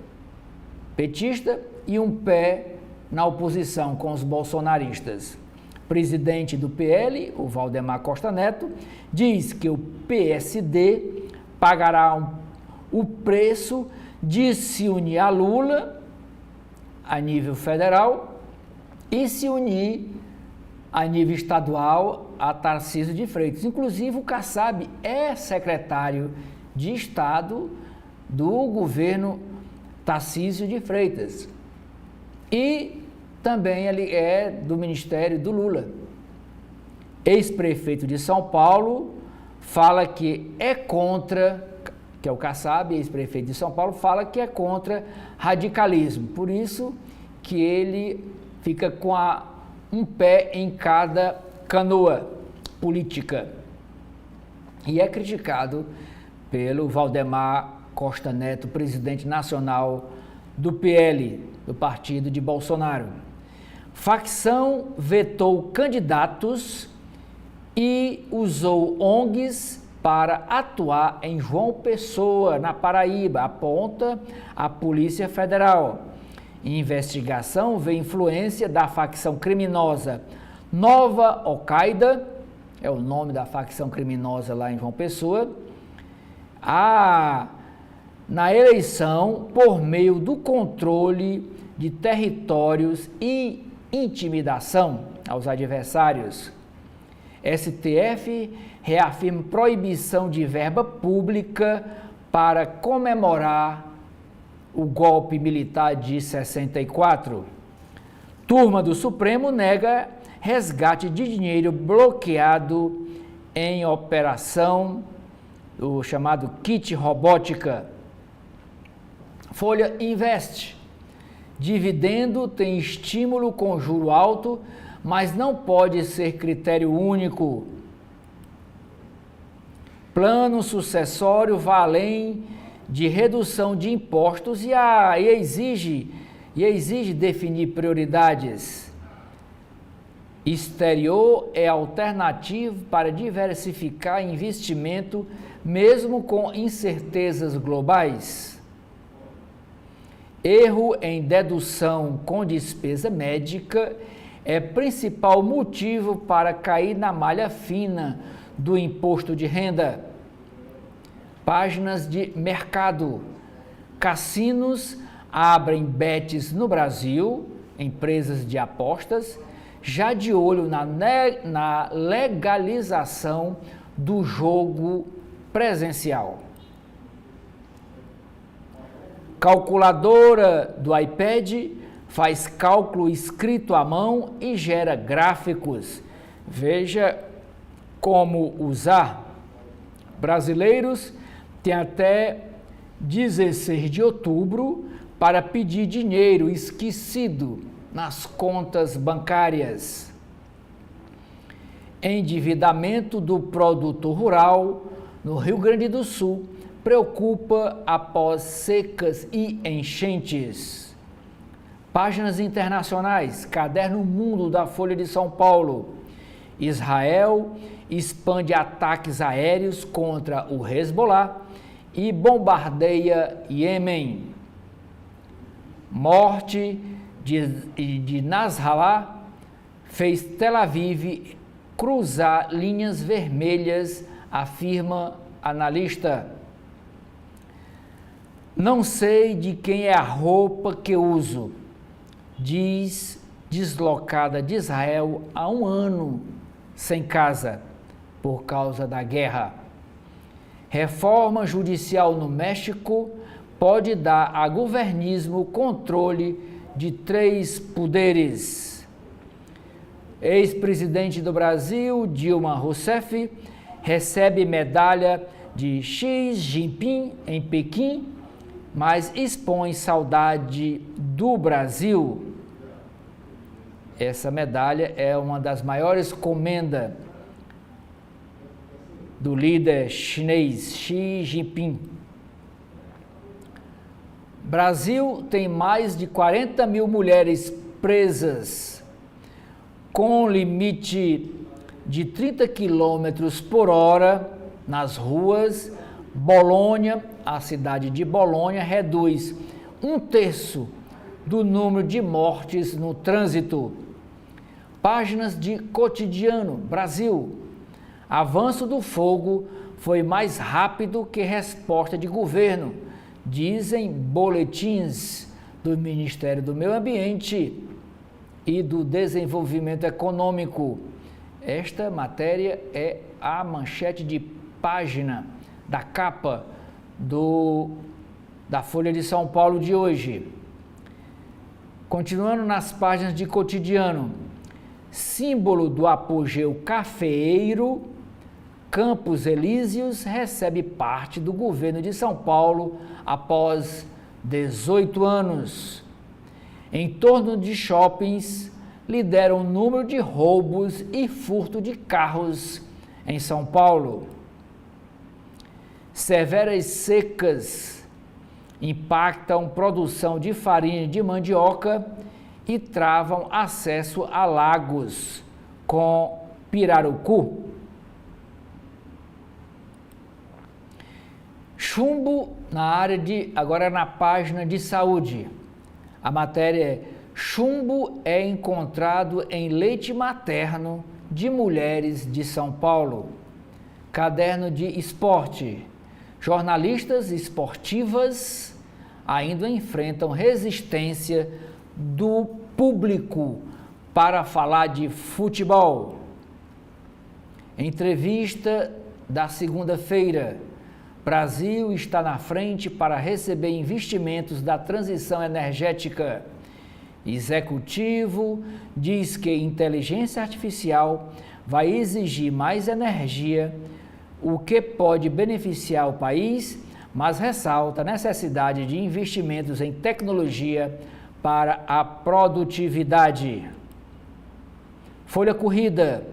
petista e um pé na oposição com os bolsonaristas. Presidente do PL, o Valdemar Costa Neto, diz que o PSD pagará o preço de se unir a Lula a nível federal e se unir a nível estadual a Tarcísio de Freitas. Inclusive, o Kassab é secretário de Estado do governo Tarcísio de Freitas. E também ele é do Ministério do Lula. Ex-prefeito de São Paulo fala que é contra, que é o Kassab, ex-prefeito de São Paulo, fala que é contra radicalismo. Por isso que ele fica com um pé em cada canoa política. E é criticado pelo Valdemar Costa Neto, presidente nacional do PL, do partido de Bolsonaro. Facção vetou candidatos e usou ONGs para atuar em João Pessoa, na Paraíba, aponta a Polícia Federal. Investigação vê influência da facção criminosa Nova Al-Qaeda, é o nome da facção criminosa lá em João Pessoa, na eleição por meio do controle de territórios e intimidação aos adversários. STF reafirma proibição de verba pública para comemorar o golpe militar de 64. Turma do Supremo nega resgate de dinheiro bloqueado em operação, o chamado kit robótica. Folha investe. Dividendo tem estímulo com juro alto, mas não pode ser critério único. Plano sucessório vai além de redução de impostos e exige definir prioridades. Exterior é alternativo para diversificar investimento, mesmo com incertezas globais. Erro em dedução com despesa médica é principal motivo para cair na malha fina do imposto de renda. Páginas de mercado. Cassinos abrem bets no Brasil, empresas de apostas, já de olho na legalização do jogo presencial. Calculadora do iPad faz cálculo escrito à mão e gera gráficos. Veja como usar. Brasileiros têm até 16 de outubro para pedir dinheiro esquecido nas contas bancárias. Endividamento do produtor rural no Rio Grande do Sul preocupa após secas e enchentes. Páginas internacionais, Caderno Mundo da Folha de São Paulo. Israel expande ataques aéreos contra o Hezbollah e bombardeia Iêmen. Morte de Nasrallah fez Tel Aviv cruzar linhas vermelhas, afirma analista. Não sei de quem é a roupa que uso, diz deslocada de Israel há 1 ano sem casa por causa da guerra. Reforma judicial no México pode dar a governismo controle de 3 poderes. Ex-presidente do Brasil, Dilma Rousseff, recebe medalha de Xi Jinping em Pequim, mas expõe saudade do Brasil. Essa medalha é uma das maiores comendas do líder chinês Xi Jinping. Brasil tem mais de 40 mil mulheres presas com limite de 30 km por hora nas ruas. Bolonha, a cidade de Bolonha, reduz 1/3 do número de mortes no trânsito. Páginas de Cotidiano, Brasil. Avanço do fogo foi mais rápido que resposta de governo, dizem boletins do Ministério do Meio Ambiente. e do Desenvolvimento Econômico. Esta matéria é a manchete de página da capa da Folha de São Paulo de hoje. Continuando nas páginas de cotidiano, símbolo do apogeu cafeeiro, Campos Elíseos recebe parte do governo de São Paulo após 18 anos. Em torno de shoppings, lidera o número de roubos e furto de carros em São Paulo. Severas secas impactam produção de farinha de mandioca e travam acesso a lagos com pirarucu. Chumbo agora na página de saúde. A matéria é: chumbo é encontrado em leite materno de mulheres de São Paulo. Caderno de esporte. Jornalistas esportivas ainda enfrentam resistência do público para falar de futebol. Entrevista da segunda-feira. Brasil está na frente para receber investimentos da transição energética. Executivo diz que inteligência artificial vai exigir mais energia, o que pode beneficiar o país, mas ressalta a necessidade de investimentos em tecnologia para a produtividade. Folha corrida.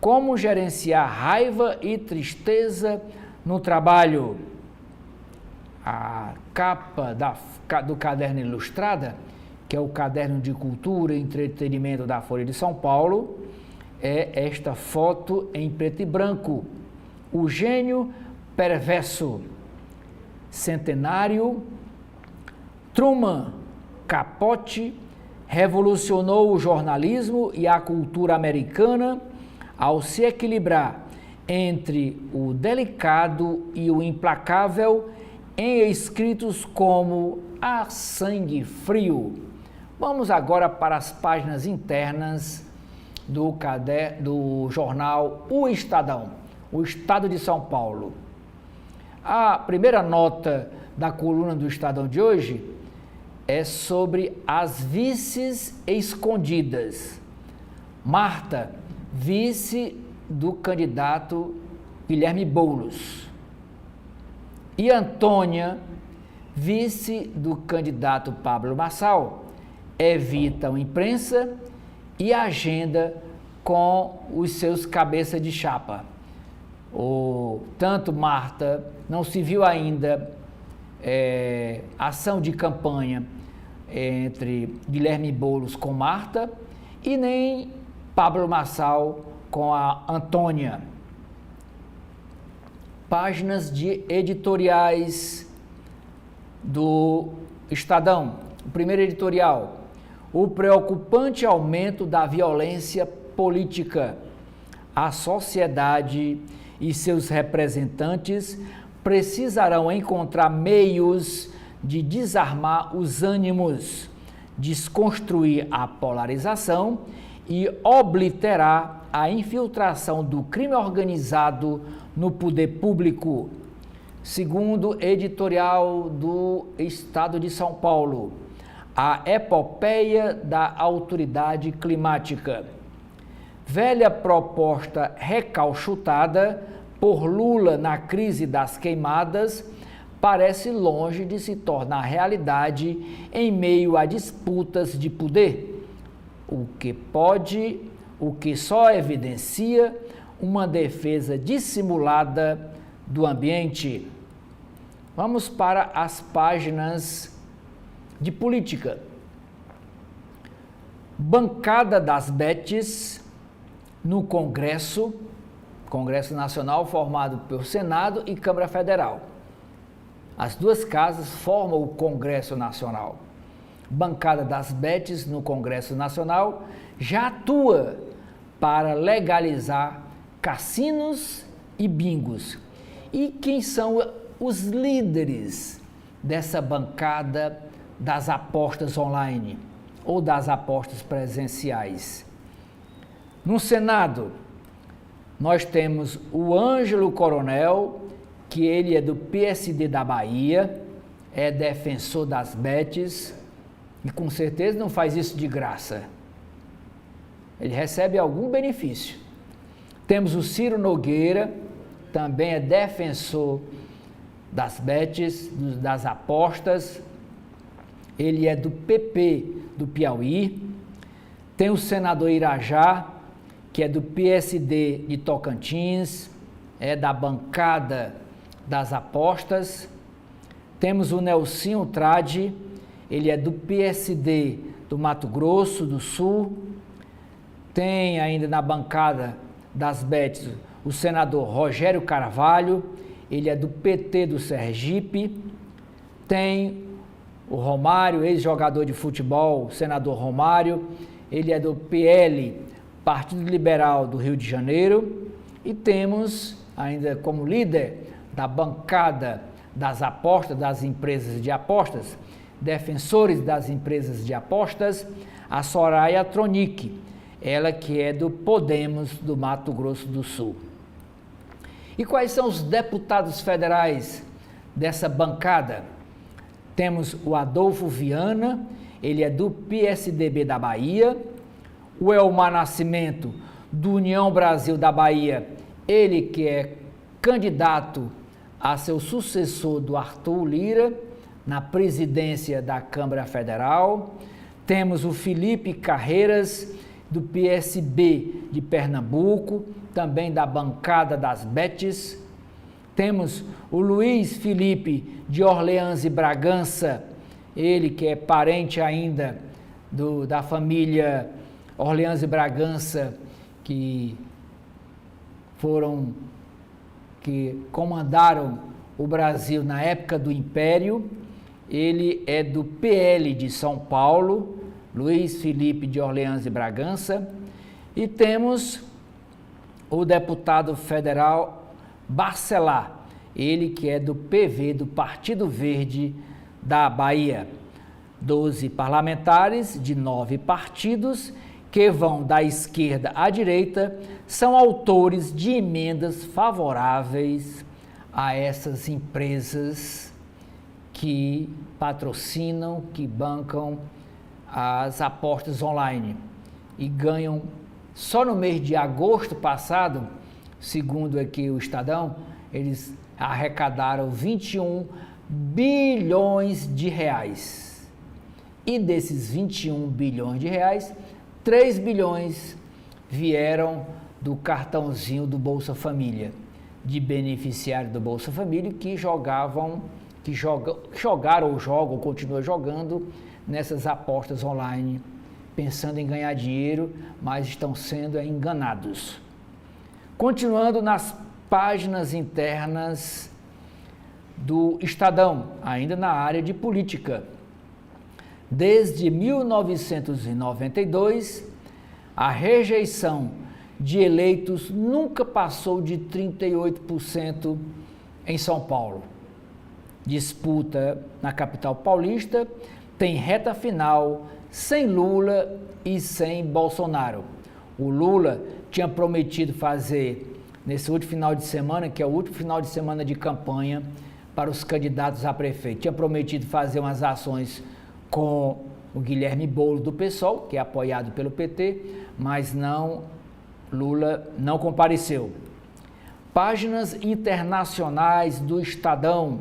Como gerenciar raiva e tristeza no trabalho? A capa do caderno Ilustrada, que é o caderno de cultura e entretenimento da Folha de São Paulo, é esta foto em preto e branco. O gênio perverso. Centenário. Truman Capote revolucionou o jornalismo e a cultura americana ao se equilibrar entre o delicado e o implacável em escritos como A Sangue Frio. Vamos agora para as páginas internas do jornal O Estadão, o Estado de São Paulo. A primeira nota da coluna do Estadão de hoje é sobre as vices escondidas. Marta, vice do candidato Guilherme Boulos, e Antônia, vice do candidato Pablo Marçal, evitam imprensa e agenda com os seus cabeças de chapa. Tanto Marta, não se viu ainda ação de campanha entre Guilherme Boulos com Marta e nem Pablo Marçal com a Antônia. Páginas de editoriais do Estadão. O primeiro editorial: o preocupante aumento da violência política. A sociedade e seus representantes precisarão encontrar meios de desarmar os ânimos, desconstruir a polarização e obliterar a infiltração do crime organizado no poder público. Segundo editorial do Estado de São Paulo, a epopeia da autoridade climática. Velha proposta recalchutada por Lula na crise das queimadas parece longe de se tornar realidade em meio a disputas de poder, o que só evidencia uma defesa dissimulada do ambiente. Vamos para as páginas de política. Bancada das betes no Congresso Nacional, formado pelo Senado e Câmara Federal. As duas casas formam o Congresso Nacional. Bancada das betes no Congresso Nacional já atua para legalizar cassinos e bingos. E quem são os líderes dessa bancada das apostas online? ou das apostas presenciais. No Senado, nós temos o Ângelo Coronel, que ele é do PSD da Bahia, é defensor das bets e com certeza não faz isso de graça. Ele recebe algum benefício. Temos o Ciro Nogueira, também é defensor das bets, das apostas. Ele é do PP do Piauí. Tem o senador Irajá, que é do PSD de Tocantins, é da bancada das apostas. Temos o Nelsinho Trade, ele é do PSD do Mato Grosso do Sul. Tem ainda na bancada das bets o senador Rogério Carvalho, ele é do PT do Sergipe. Tem o Romário, ex-jogador de futebol, senador Romário, ele é do PL, Partido Liberal do Rio de Janeiro. E temos ainda como líder da bancada das apostas, das empresas de apostas, defensores das empresas de apostas, a Soraya Tronic, ela que é do Podemos do Mato Grosso do Sul. E quais são os deputados federais dessa bancada? Temos o Adolfo Viana, ele é do PSDB da Bahia, o Elmar Nascimento, do União Brasil da Bahia, ele que é candidato a seu sucessor do Arthur Lira na presidência da Câmara Federal. Temos o Felipe Carreiras, do PSB de Pernambuco, também da bancada das bets. Temos o Luiz Felipe de Orleans e Bragança, ele que é parente ainda da família Orleans e Bragança, que comandaram o Brasil na época do Império. Ele é do PL de São Paulo, Luiz Felipe de Orleans e Bragança. E temos o deputado federal Barcelar, ele que é do PV, do Partido Verde da Bahia. 12 parlamentares de 9 partidos que vão da esquerda à direita são autores de emendas favoráveis a essas empresas que patrocinam, que bancam as apostas online e ganham, só no mês de agosto passado, segundo aqui o Estadão, eles arrecadaram 21 bilhões de reais. E desses 21 bilhões de reais, 3 bilhões vieram do cartãozinho do Bolsa Família, de beneficiário do Bolsa Família que jogaram ou jogam ou continuam jogando nessas apostas online, pensando em ganhar dinheiro, mas estão sendo enganados. Continuando nas páginas internas do Estadão, ainda na área de política. Desde 1992, a rejeição de eleitos nunca passou de 38% em São Paulo. Disputa na capital paulista tem reta final sem Lula e sem Bolsonaro. O Lula tinha prometido fazer, nesse último final de semana, que é o último final de semana de campanha para os candidatos a prefeito, tinha prometido fazer umas ações com o Guilherme Boulos do PSOL, que é apoiado pelo PT, mas Lula não compareceu. Páginas internacionais do Estadão.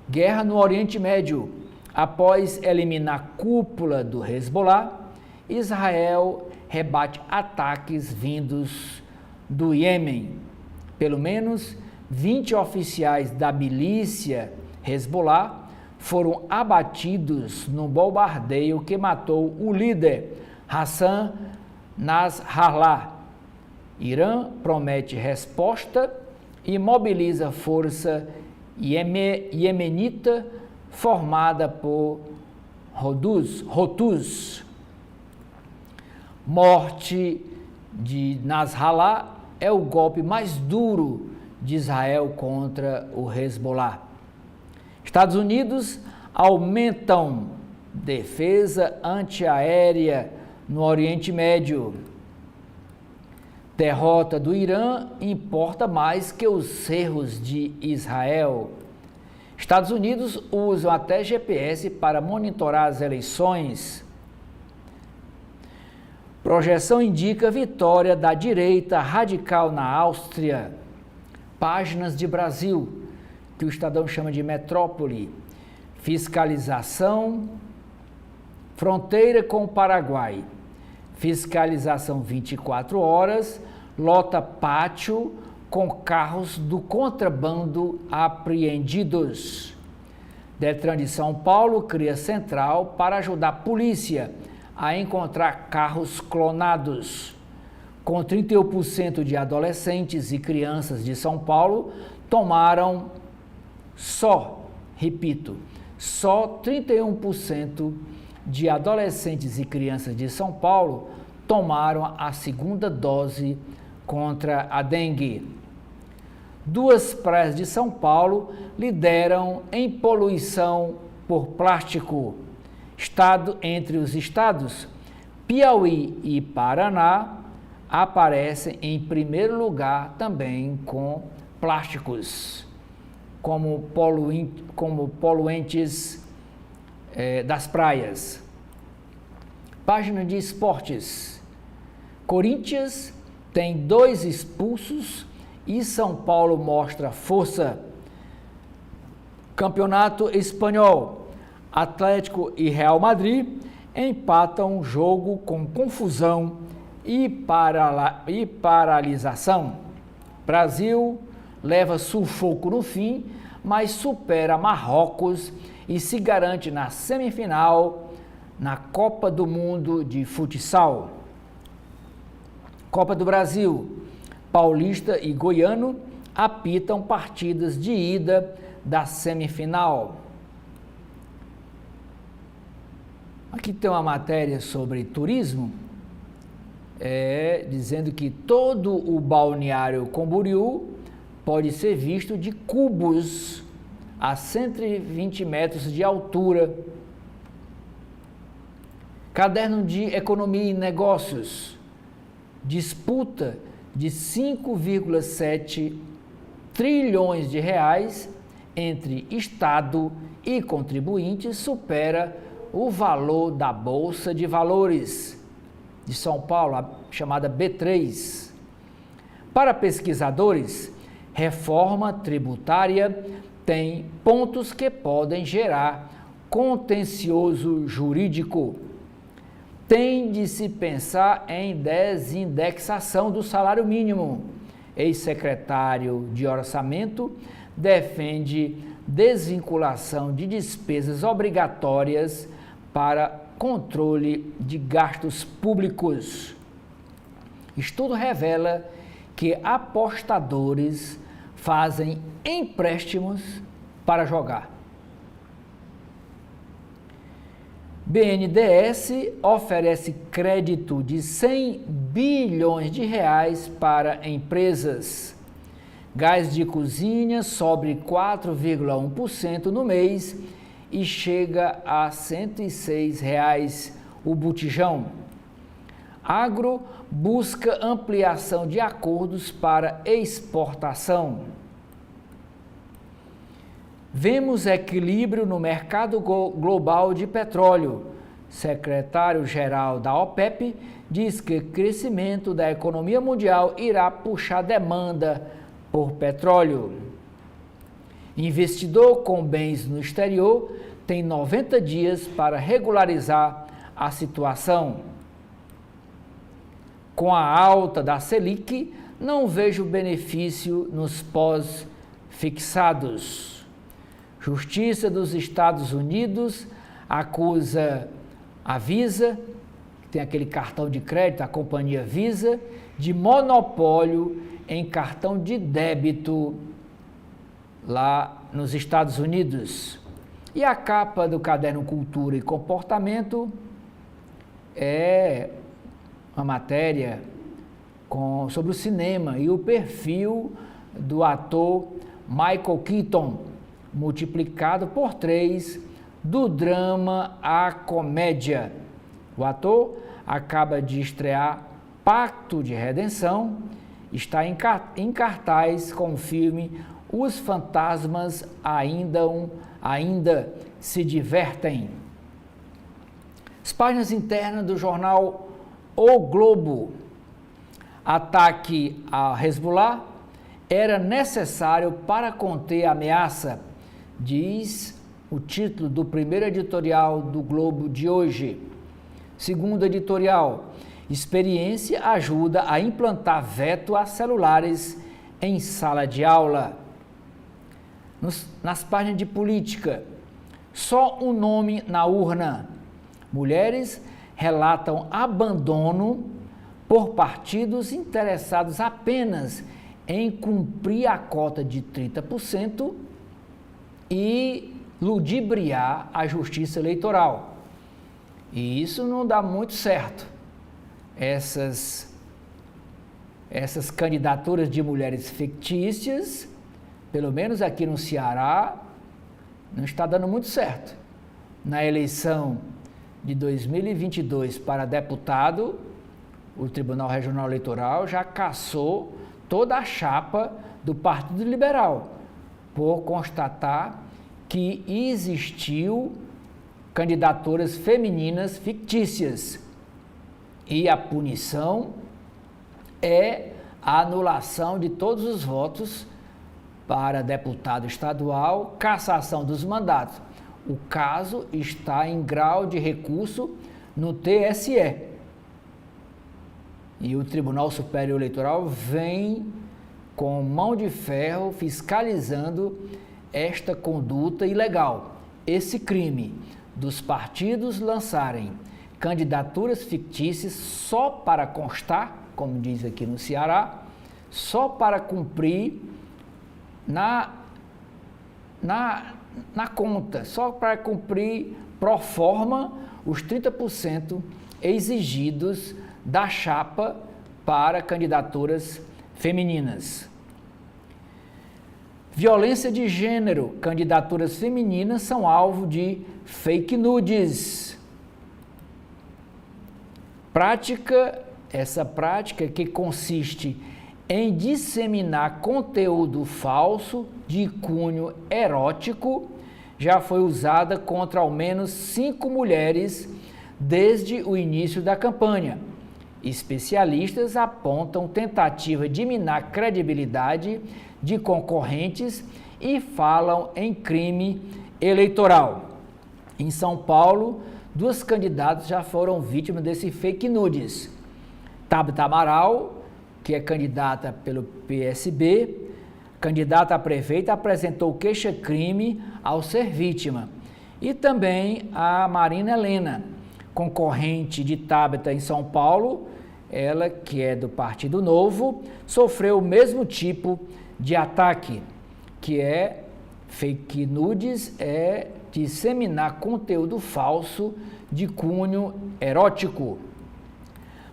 Guerra no Oriente Médio. Após eliminar a cúpula do Hezbollah, Israel rebate ataques vindos do Iêmen. Pelo menos 20 oficiais da milícia Hezbollah foram abatidos no bombardeio que matou o líder Hassan Nasrallah. Irã promete resposta e mobiliza força iemenita formada por Houthis. Morte de Nasrallah é o golpe mais duro de Israel contra o Hezbollah. Estados Unidos aumentam defesa antiaérea no Oriente Médio. Derrota do Irã importa mais que os erros de Israel. Estados Unidos usam até GPS para monitorar as eleições. Projeção indica vitória da direita radical na Áustria. Páginas de Brasil, que o Estadão chama de metrópole. Fiscalização, fronteira com o Paraguai. Fiscalização 24 horas, lota pátio com carros do contrabando apreendidos. Detran de São Paulo cria central para ajudar a polícia a encontrar carros clonados. Com 31% de adolescentes e crianças de São Paulo tomaram só 31% de adolescentes e crianças de São Paulo tomaram a segunda dose contra a dengue. 2 praias de São Paulo lideram em poluição por plástico. Entre os estados, Piauí e Paraná aparecem em primeiro lugar também com plásticos, como poluentes das praias. Página de esportes. Corinthians tem 2 expulsos e São Paulo mostra força. Campeonato Espanhol. Atlético e Real Madrid empatam um jogo com confusão e paralisação. Brasil leva sufoco no fim, mas supera Marrocos e se garante na semifinal na Copa do Mundo de Futsal. Copa do Brasil. Paulista e Goiano apitam partidas de ida da semifinal. Aqui tem uma matéria sobre turismo, dizendo que todo o balneário Camboriú pode ser visto de cubos a 120 metros de altura. Caderno de Economia e Negócios. Disputa de 5,7 trilhões de reais entre Estado e contribuintes supera o valor da Bolsa de Valores de São Paulo, a chamada B3. Para pesquisadores, reforma tributária tem pontos que podem gerar contencioso jurídico. Tem de se pensar em desindexação do salário mínimo. Ex-secretário de Orçamento defende desvinculação de despesas obrigatórias para controle de gastos públicos. Estudo revela que apostadores fazem empréstimos para jogar. BNDES oferece crédito de 100 bilhões de reais para empresas. Gás de cozinha sobe 4,1% no mês e chega a R$ 106 o botijão. Agro busca ampliação de acordos para exportação. Vemos equilíbrio no mercado global de petróleo. Secretário-geral da OPEP diz que o crescimento da economia mundial irá puxar demanda por petróleo. Investidor com bens no exterior tem 90 dias para regularizar a situação. Com a alta da Selic, não vejo benefício nos pós-fixados. Justiça dos Estados Unidos acusa a Visa, que tem aquele cartão de crédito, a companhia Visa, de monopólio em cartão de débito lá nos Estados Unidos. E a capa do caderno Cultura e Comportamento é uma matéria sobre o cinema e o perfil do ator Michael Keaton, multiplicado por 3 do drama à comédia. O ator acaba de estrear Pacto de Redenção, está em cartaz com o filme Os Fantasmas Ainda Se Divertem. As páginas internas do jornal O Globo. Ataque a Hezbollah era necessário para conter a ameaça, diz o título do primeiro editorial do Globo de hoje. Segundo editorial, experiência ajuda a implantar veto a celulares em sala de aula. Nas páginas de política, só um nome na urna. Mulheres relatam abandono por partidos interessados apenas em cumprir a cota de 30% e ludibriar a justiça eleitoral. E isso não dá muito certo. Essas candidaturas de mulheres fictícias, pelo menos aqui no Ceará, não está dando muito certo. Na eleição de 2022 para deputado, o Tribunal Regional Eleitoral já cassou toda a chapa do Partido Liberal, por constatar que existiu candidaturas femininas fictícias. E a punição é a anulação de todos os votos para deputado estadual, cassação dos mandatos. O caso está em grau de recurso no TSE. E o Tribunal Superior Eleitoral vem com mão de ferro fiscalizando esta conduta ilegal, esse crime dos partidos lançarem candidaturas fictícias só para constar, como diz aqui no Ceará, só para cumprir na conta, só para cumprir pro forma os 30% exigidos da chapa para candidaturas femininas. Violência de gênero, candidaturas femininas são alvo de fake nudes. Essa prática que consiste em disseminar conteúdo falso de cunho erótico já foi usada contra ao menos 5 mulheres desde o início da campanha. Especialistas apontam tentativa de minar credibilidade de concorrentes e falam em crime eleitoral. Em São Paulo, 2 candidatos já foram vítimas desse fake nudes. Tabita Amaral, que é candidata pelo PSB, candidata a prefeita, apresentou queixa-crime ao ser vítima. E também a Marina Helena, concorrente de Tabita em São Paulo, ela, que é do Partido Novo, sofreu o mesmo tipo de ataque, que é fake nudes, é disseminar conteúdo falso de cunho erótico.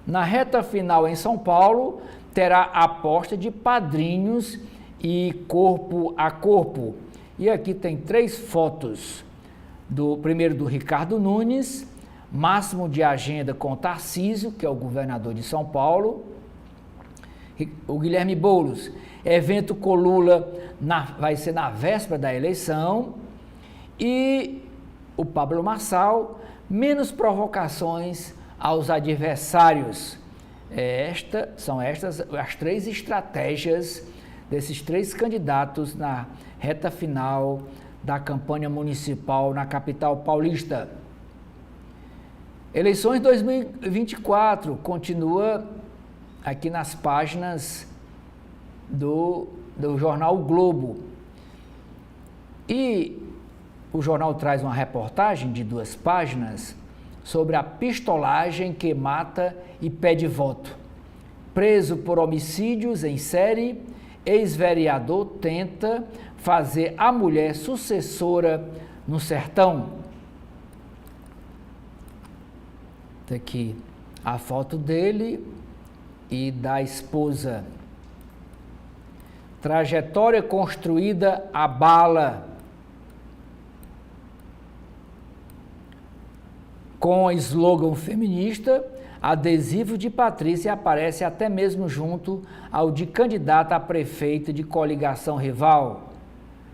Na reta final em São Paulo, terá aposta de padrinhos e corpo a corpo. E aqui tem 3 fotos. Primeiro do Ricardo Nunes, máximo de agenda com Tarcísio, que é o governador de São Paulo. O Guilherme Boulos, evento com Lula vai ser na véspera da eleição. E o Pablo Marçal, menos provocações aos adversários. São estas as 3 estratégias desses 3 candidatos na reta final da campanha municipal na capital paulista. Eleições 2024 continua aqui nas páginas do jornal o Globo. E o jornal traz uma reportagem de 2 páginas sobre a pistolagem que mata e pede voto. Preso por homicídios em série, ex-vereador tenta fazer a mulher sucessora no sertão. Tá aqui a foto dele e da esposa. Trajetória construída a bala. Com slogan feminista, adesivo de Patrícia aparece até mesmo junto ao de candidata a prefeita de coligação rival.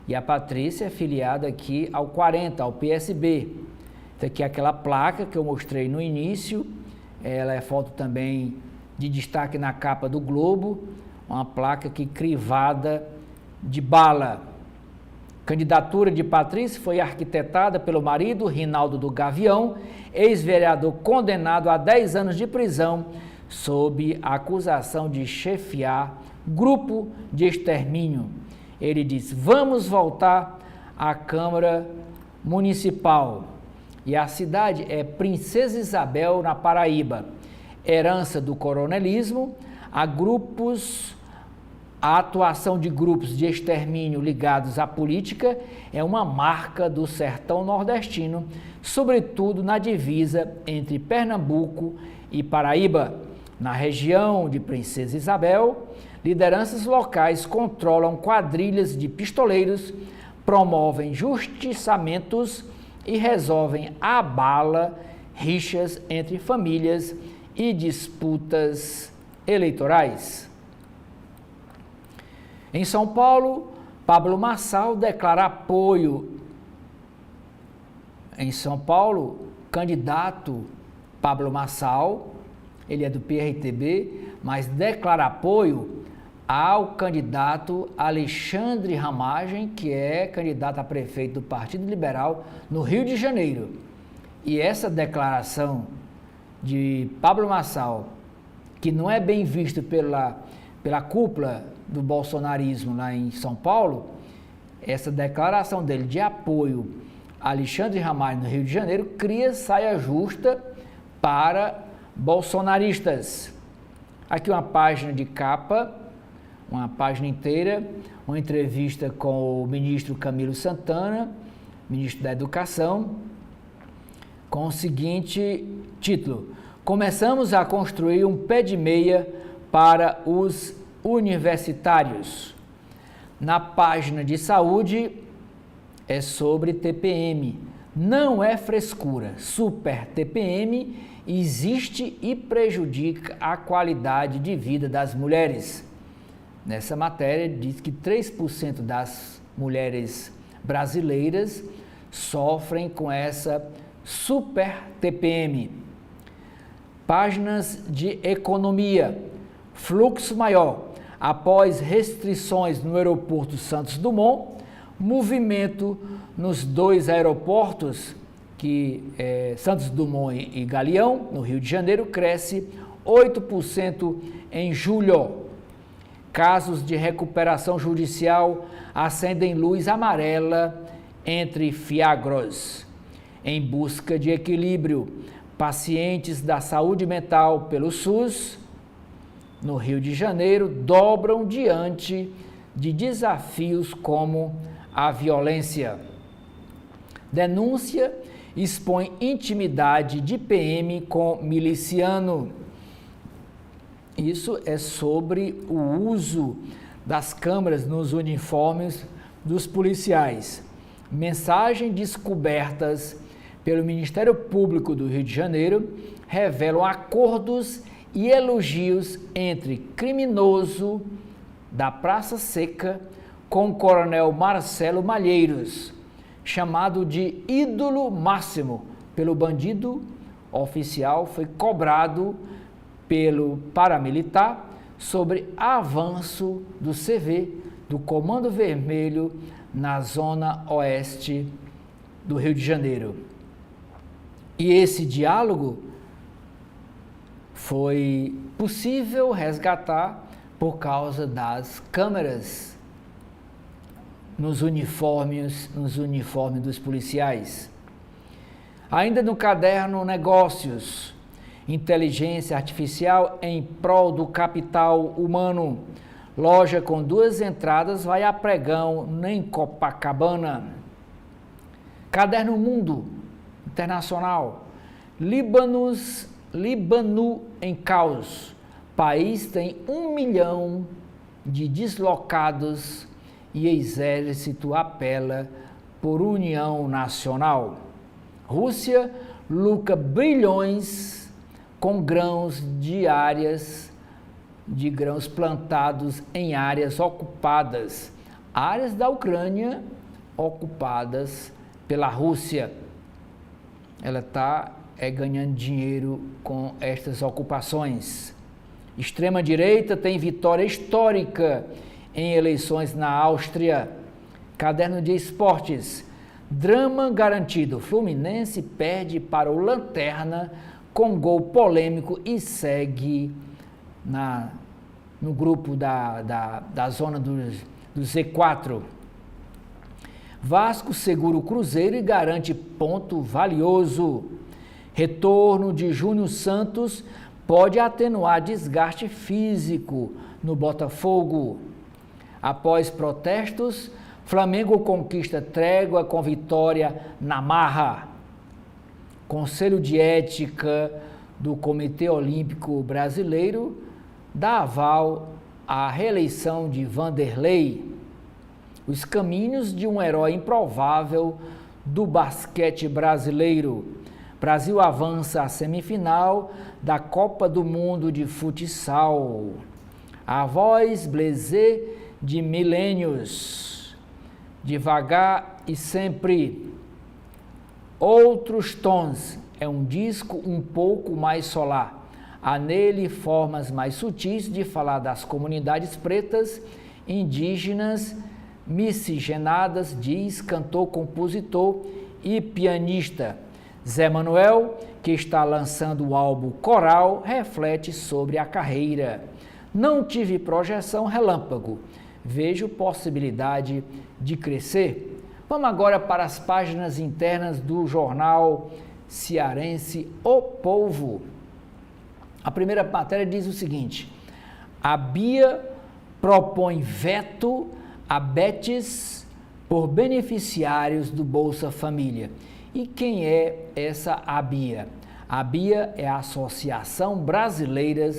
E a Patrícia é filiada aqui ao 40, ao PSB. Então aqui é aquela placa que eu mostrei no início, ela é foto também de destaque na capa do Globo, uma placa aqui crivada de bala. Candidatura de Patrícia foi arquitetada pelo marido, Rinaldo do Gavião, ex-vereador condenado a 10 anos de prisão sob a acusação de chefiar grupo de extermínio. Ele diz: vamos voltar à Câmara Municipal. E a cidade é Princesa Isabel, na Paraíba. Herança do coronelismo, a atuação de grupos de extermínio ligados à política é uma marca do sertão nordestino, sobretudo na divisa entre Pernambuco e Paraíba. Na região de Princesa Isabel, lideranças locais controlam quadrilhas de pistoleiros, promovem justiçamentos e resolvem à bala rixas entre famílias e disputas eleitorais. Em São Paulo, Pablo Marçal declara apoio. Em São Paulo, candidato Pablo Marçal, ele é do PRTB, mas declara apoio ao candidato Alexandre Ramagem, que é candidato a prefeito do Partido Liberal no Rio de Janeiro. E essa declaração de Pablo Marçal, que não é bem visto pela cúpula do bolsonarismo lá em São Paulo, essa declaração dele de apoio a Alexandre Ramagem no Rio de Janeiro cria saia justa para bolsonaristas. Aqui uma página de capa, uma página inteira, uma entrevista com o ministro Camilo Santana, ministro da Educação, com o seguinte título: começamos a construir um pé de meia para os universitários. Na página de saúde é sobre TPM. Não é frescura. Super TPM existe e prejudica a qualidade de vida das mulheres. Nessa matéria diz que 3% das mulheres brasileiras sofrem com essa super TPM. Páginas de economia. Fluxo maior. Após restrições no aeroporto Santos Dumont, movimento nos dois aeroportos, Santos Dumont e Galeão, no Rio de Janeiro, cresce 8% em julho. Casos de recuperação judicial acendem luz amarela entre fiagros. Em busca de equilíbrio, pacientes da saúde mental pelo SUS, no Rio de Janeiro, dobram diante de desafios como a violência. Denúncia expõe intimidade de PM com miliciano. Isso é sobre o uso das câmeras nos uniformes dos policiais. Mensagens descobertas pelo Ministério Público do Rio de Janeiro revelam acordos e elogios entre criminoso da Praça Seca com o coronel Marcelo Malheiros, chamado de ídolo máximo pelo bandido. Oficial foi cobrado pelo paramilitar sobre avanço do CV, do Comando Vermelho, na zona oeste do Rio de Janeiro. E esse diálogo foi possível resgatar por causa das câmeras nos uniformes dos policiais. Ainda no caderno Negócios, inteligência artificial em prol do capital humano. Loja com 2 entradas vai a pregão em Copacabana. Caderno Mundo Internacional. Líbano em caos. País tem 1 milhão de deslocados e exército apela por união nacional. Rússia lucra bilhões com grãos de grãos plantados em áreas ocupadas, áreas da Ucrânia ocupadas pela Rússia. Ela está ganhando dinheiro com estas ocupações. Extrema-direita tem vitória histórica em eleições na Áustria. Caderno de esportes. Drama garantido. Fluminense perde para o Lanterna com gol polêmico e segue no grupo da zona do Z4. Vasco segura o Cruzeiro e garante ponto valioso. Retorno de Júnior Santos pode atenuar desgaste físico no Botafogo. Após protestos, Flamengo conquista trégua com vitória na marra. Conselho de Ética do Comitê Olímpico Brasileiro dá aval à reeleição de Vanderlei. Os caminhos de um herói improvável do basquete brasileiro. Brasil avança à semifinal da Copa do Mundo de Futsal. A voz blasé de milênios. Devagar e sempre. Outros tons. É um disco um pouco mais solar. Há nele formas mais sutis de falar das comunidades pretas, indígenas, miscigenadas, diz cantor, compositor e pianista. Zé Manuel, que está lançando o álbum Coral, reflete sobre a carreira. Não tive projeção relâmpago, vejo possibilidade de crescer. Vamos agora para as páginas internas do jornal cearense O Povo. A primeira matéria diz o seguinte: a Bia propõe veto a betes por beneficiários do Bolsa Família. E quem é essa ABIA? A ABIA é a Associação Brasileira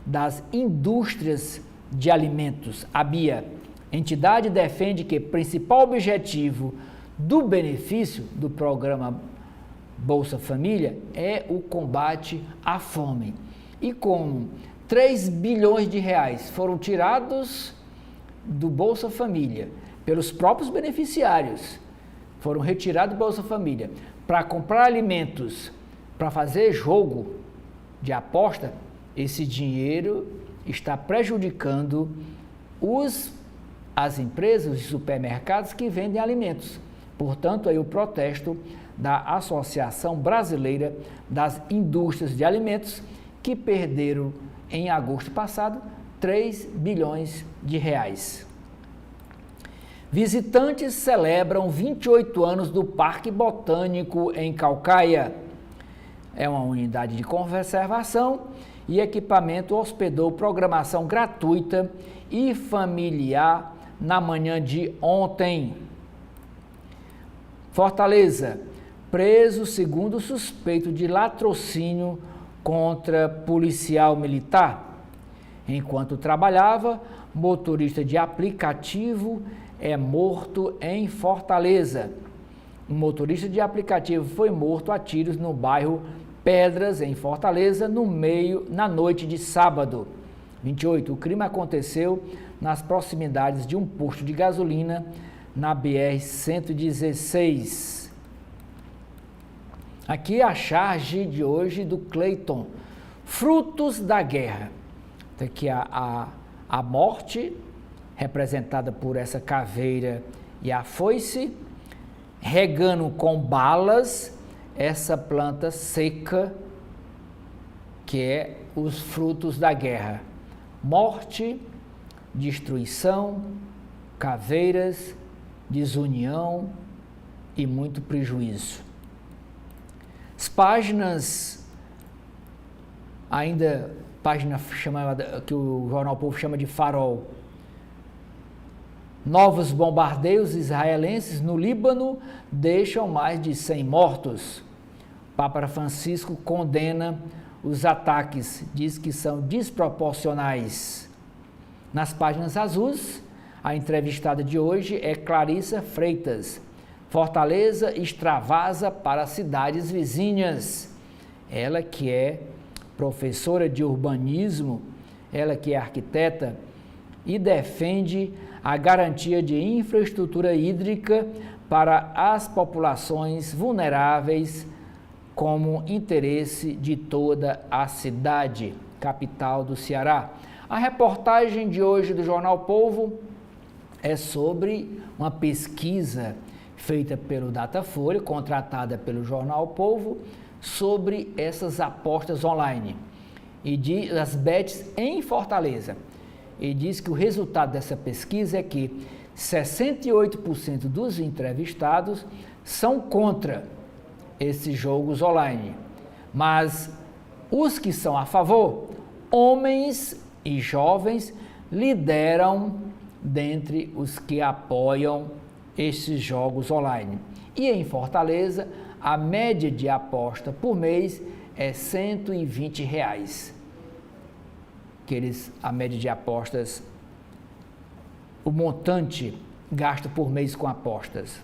das Indústrias de Alimentos. A ABIA, entidade, defende que o principal objetivo do benefício do programa Bolsa Família é o combate à fome. E como 3 bilhões de reais foram tirados do Bolsa Família pelos próprios beneficiários, foram retirados do Bolsa Família para comprar alimentos, para fazer jogo de aposta, esse dinheiro está prejudicando as empresas, os supermercados que vendem alimentos. Portanto, aí o protesto da Associação Brasileira das Indústrias de Alimentos, que perderam em agosto passado 3 bilhões de reais. Visitantes celebram 28 anos do Parque Botânico em Caucaia. É uma unidade de conservação e equipamento hospedou programação gratuita e familiar na manhã de ontem. Fortaleza, preso segundo suspeito de latrocínio contra policial militar. Enquanto trabalhava, motorista de aplicativo é morto em Fortaleza. Um motorista de aplicativo foi morto a tiros no bairro Pedras, em Fortaleza, na noite de sábado. 28. O crime aconteceu nas proximidades de um posto de gasolina na BR-116. Aqui a charge de hoje do Cleiton. Frutos da guerra. Aqui a morte, representada por essa caveira e a foice, regando com balas essa planta seca, que é os frutos da guerra. Morte, destruição, caveiras, desunião e muito prejuízo. As páginas, página chamada, que o Jornal Povo chama de farol. Novos bombardeios israelenses no Líbano deixam mais de 100 mortos. Papa Francisco condena os ataques, diz que são desproporcionais. Nas páginas azuis, a entrevistada de hoje é Clarissa Freitas. Fortaleza extravasa para cidades vizinhas. Ela que é professora de urbanismo, ela que é arquiteta e defende a garantia de infraestrutura hídrica para as populações vulneráveis como interesse de toda a cidade, capital do Ceará. A reportagem de hoje do Jornal Povo é sobre uma pesquisa feita pelo Datafolha, contratada pelo Jornal Povo, sobre essas apostas online e as bets em Fortaleza. E diz que o resultado dessa pesquisa é que 68% dos entrevistados são contra esses jogos online, mas os que são a favor, homens e jovens, lideram dentre os que apoiam esses jogos online. E em Fortaleza, a média de aposta por mês é R$ 120. A média de apostas, o montante gasto por mês com apostas.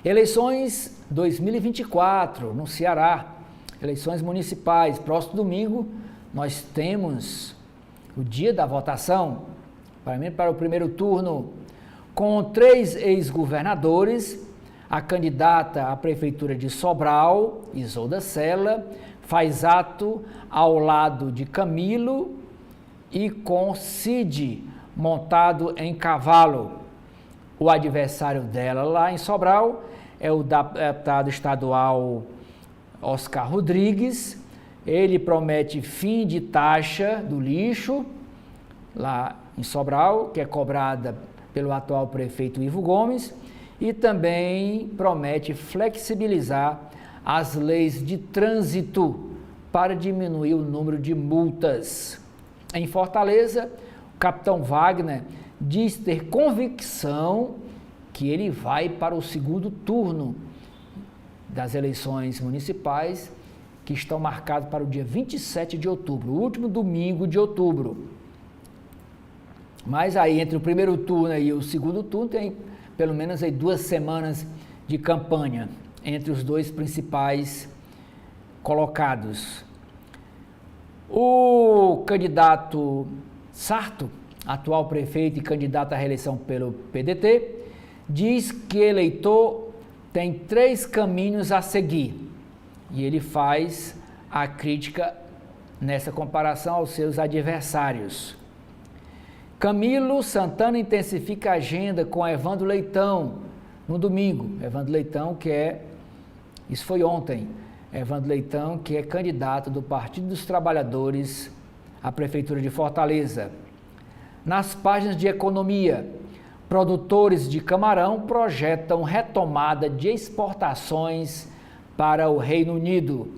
Eleições 2024 no Ceará, eleições municipais. Próximo domingo nós temos o dia da votação, para o primeiro turno, com 3 ex-governadores. A candidata à prefeitura de Sobral, Isolda Sela, faz ato ao lado de Camilo e com Cid montado em cavalo. O adversário dela lá em Sobral é o deputado estadual Oscar Rodrigues. Ele promete fim de taxa do lixo lá em Sobral, que é cobrada pelo atual prefeito Ivo Gomes, e também promete flexibilizar as leis de trânsito para diminuir o número de multas. Em Fortaleza, o capitão Wagner diz ter convicção que ele vai para o segundo turno das eleições municipais, que estão marcadas para o dia 27 de outubro, o último domingo de outubro. Mas aí, entre o primeiro turno e o segundo turno, tem pelo menos aí 2 semanas de campanha entre os 2 principais colocados. O candidato Sarto, atual prefeito e candidato à reeleição pelo PDT, diz que eleitor tem 3 caminhos a seguir. E ele faz a crítica nessa comparação aos seus adversários. Camilo Santana intensifica a agenda com Evandro Leitão no domingo. Evandro Leitão, isso foi ontem, Evandro Leitão, que é candidato do Partido dos Trabalhadores à Prefeitura de Fortaleza. Nas páginas de economia, produtores de camarão projetam retomada de exportações para o Reino Unido.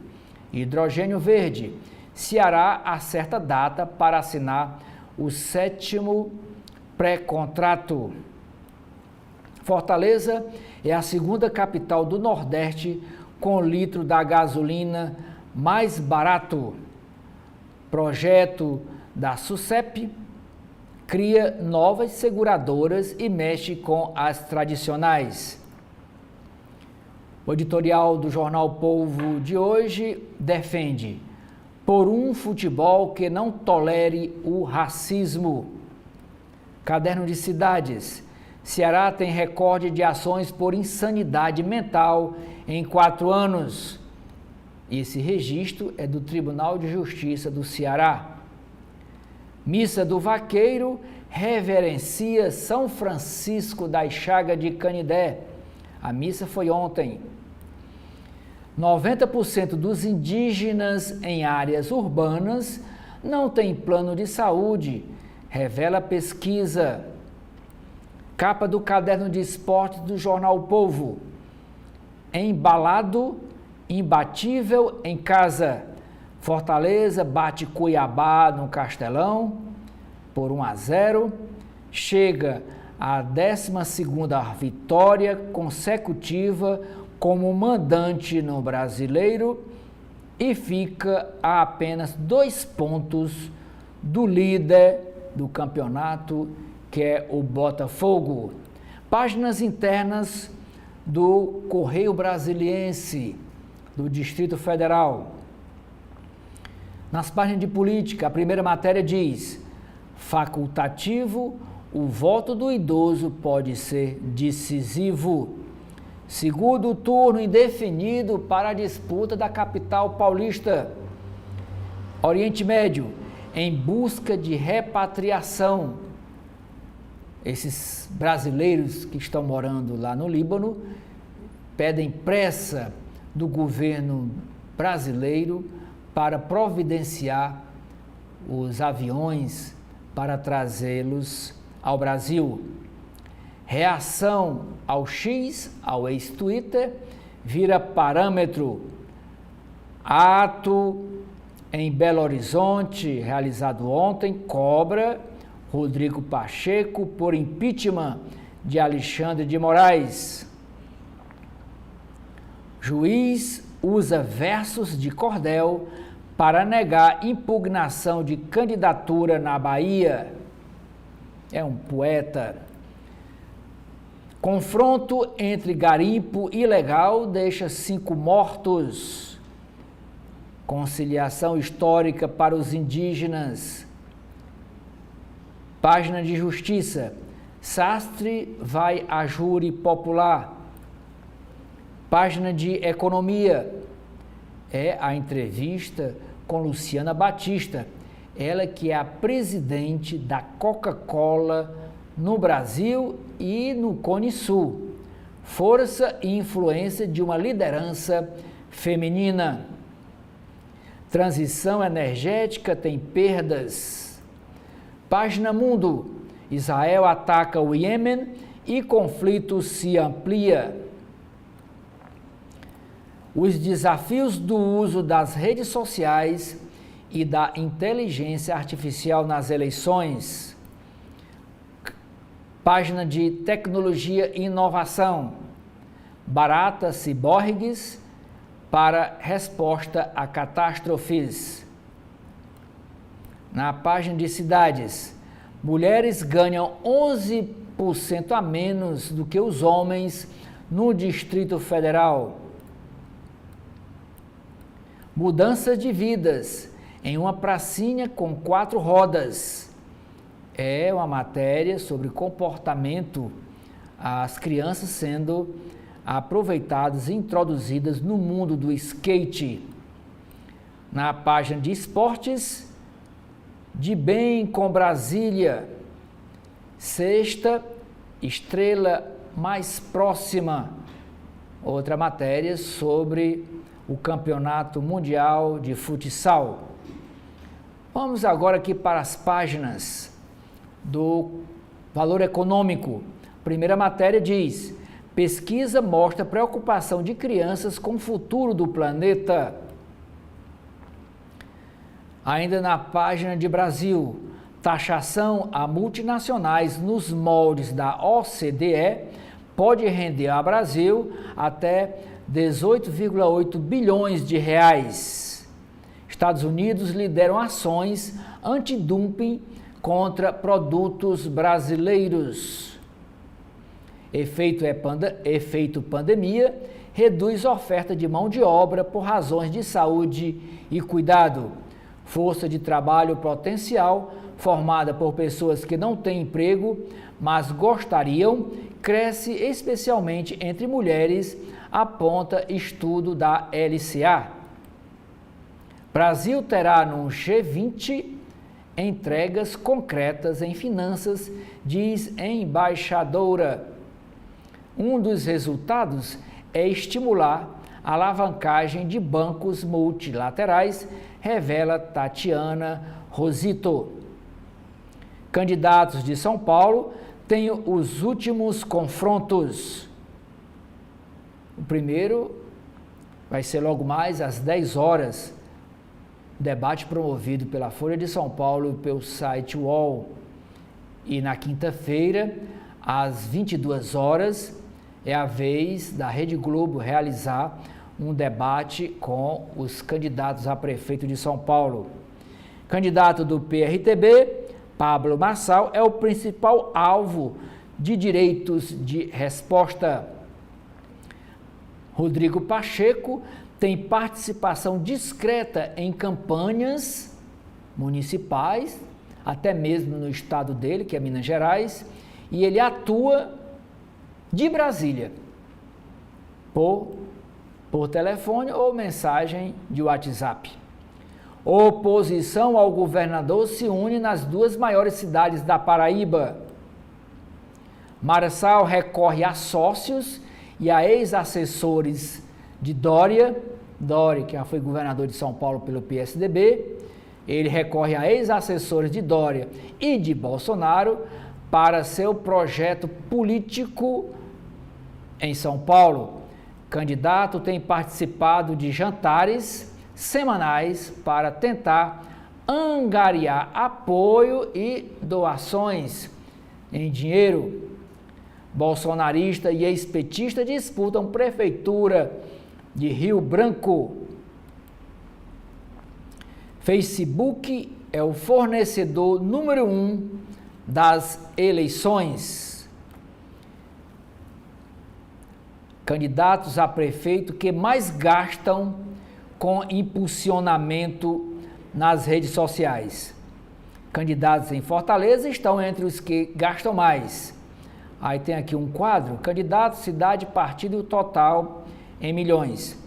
Hidrogênio verde, Ceará acerta data para assinar o 7º pré-contrato. Fortaleza é a segunda capital do Nordeste com o litro da gasolina mais barato. Projeto da SUSEP cria novas seguradoras e mexe com as tradicionais. O editorial do Jornal Povo de hoje defende por um futebol que não tolere o racismo. Caderno de Cidades. Ceará tem recorde de ações por insanidade mental em 4 anos. Esse registro é do Tribunal de Justiça do Ceará. Missa do Vaqueiro reverencia São Francisco das Chagas de Canidé. A missa foi ontem. 90% dos indígenas em áreas urbanas não têm plano de saúde, revela pesquisa. Capa do caderno de esporte do Jornal Povo. Embalado, imbatível em casa. Fortaleza bate Cuiabá no Castelão por 1-0. Chega à 12ª vitória consecutiva como mandante no Brasileiro e fica a apenas 2 pontos do líder do campeonato, que é o Botafogo. Páginas internas do Correio Brasiliense, do Distrito Federal. Nas páginas de política, a primeira matéria diz: facultativo, o voto do idoso pode ser decisivo. Segundo turno indefinido para a disputa da capital paulista. Oriente Médio, em busca de repatriação. Esses brasileiros que estão morando lá no Líbano pedem pressa do governo brasileiro para providenciar os aviões para trazê-los ao Brasil. Reação ao X, ao ex-Twitter, vira parâmetro. Ato em Belo Horizonte, realizado ontem, cobra Rodrigo Pacheco por impeachment de Alexandre de Moraes. Juiz usa versos de cordel para negar impugnação de candidatura na Bahia. É um poeta. Confronto entre garimpo ilegal deixa 5 mortos. Conciliação histórica para os indígenas. Página de Justiça. Sastre vai a júri popular. Página de Economia. É a entrevista com Luciana Batista. Ela que é a presidente da Coca-Cola no Brasil e no Cone Sul. Força e influência de uma liderança feminina. Transição energética tem perdas. Página Mundo. Israel ataca o Iêmen e conflito se amplia. Os desafios do uso das redes sociais e da inteligência artificial nas eleições. Página de Tecnologia e Inovação. Barata ciborgues para resposta a catástrofes. Na página de Cidades, mulheres ganham 11% a menos do que os homens no Distrito Federal. Mudança de vidas em uma pracinha com 4 rodas. É uma matéria sobre comportamento, as crianças sendo aproveitadas e introduzidas no mundo do skate. Na página de esportes, de bem com Brasília. Sexta, estrela mais próxima. Outra matéria sobre o Campeonato Mundial de Futsal. Vamos agora aqui para as páginas do Valor Econômico. Primeira matéria diz: pesquisa mostra preocupação de crianças com o futuro do planeta. Ainda na página de Brasil, taxação a multinacionais nos moldes da OCDE pode render ao Brasil até 18,8 bilhões de reais. Estados Unidos lideram ações antidumping contra produtos brasileiros. Efeito pandemia reduz oferta de mão de obra por razões de saúde e cuidado. Força de trabalho potencial, formada por pessoas que não têm emprego, mas gostariam, cresce especialmente entre mulheres, aponta estudo da LCA. Brasil terá no G20 entregas concretas em finanças, diz embaixadora. Um dos resultados é estimular a alavancagem de bancos multilaterais, revela Tatiana Rosito. Candidatos de São Paulo têm os últimos confrontos. O primeiro vai ser logo mais às 10 horas, debate promovido pela Folha de São Paulo e pelo site UOL. E na quinta-feira, às 22 horas, é a vez da Rede Globo realizar um debate com os candidatos a prefeito de São Paulo. Candidato do PRTB, Pablo Marçal, é o principal alvo de direitos de resposta. Rodrigo Pacheco tem participação discreta em campanhas municipais, até mesmo no estado dele, que é Minas Gerais, e ele atua de Brasília, por telefone ou mensagem de WhatsApp. Oposição ao governador se une nas duas maiores cidades da Paraíba. Marçal recorre a sócios e a ex-assessores de Dória, que já foi governador de São Paulo pelo PSDB, ele recorre a ex-assessores de Dória e de Bolsonaro para seu projeto político em São Paulo. Candidato tem participado de jantares semanais para tentar angariar apoio e doações em dinheiro. Bolsonarista e ex-petista disputam prefeitura de Rio Branco. Facebook é o fornecedor número 1 das eleições. Candidatos a prefeito que mais gastam com impulsionamento nas redes sociais. Candidatos em Fortaleza estão entre os que gastam mais. Aí tem aqui um quadro, candidato, cidade, partido total em milhões.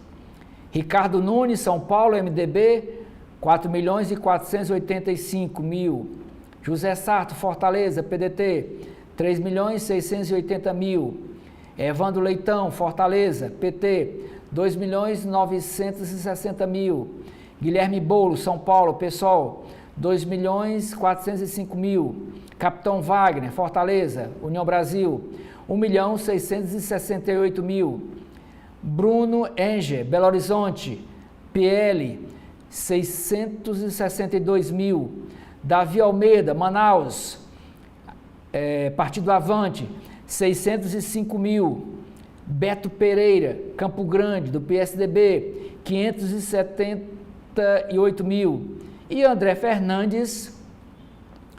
Ricardo Nunes, São Paulo, MDB, 4.485.000. José Sarto, Fortaleza, PDT, 3.680.000. Evandro Leitão, Fortaleza, PT, 2.960.000. Guilherme Boulos, São Paulo, PSOL, 2.405.000. Capitão Wagner, Fortaleza, União Brasil, 1.668.000. Bruno Enger, Belo Horizonte, PL, 662.000. Davi Almeida, Manaus, Partido Avante, 605.000. Beto Pereira, Campo Grande, do PSDB, 578.000. E André Fernandes,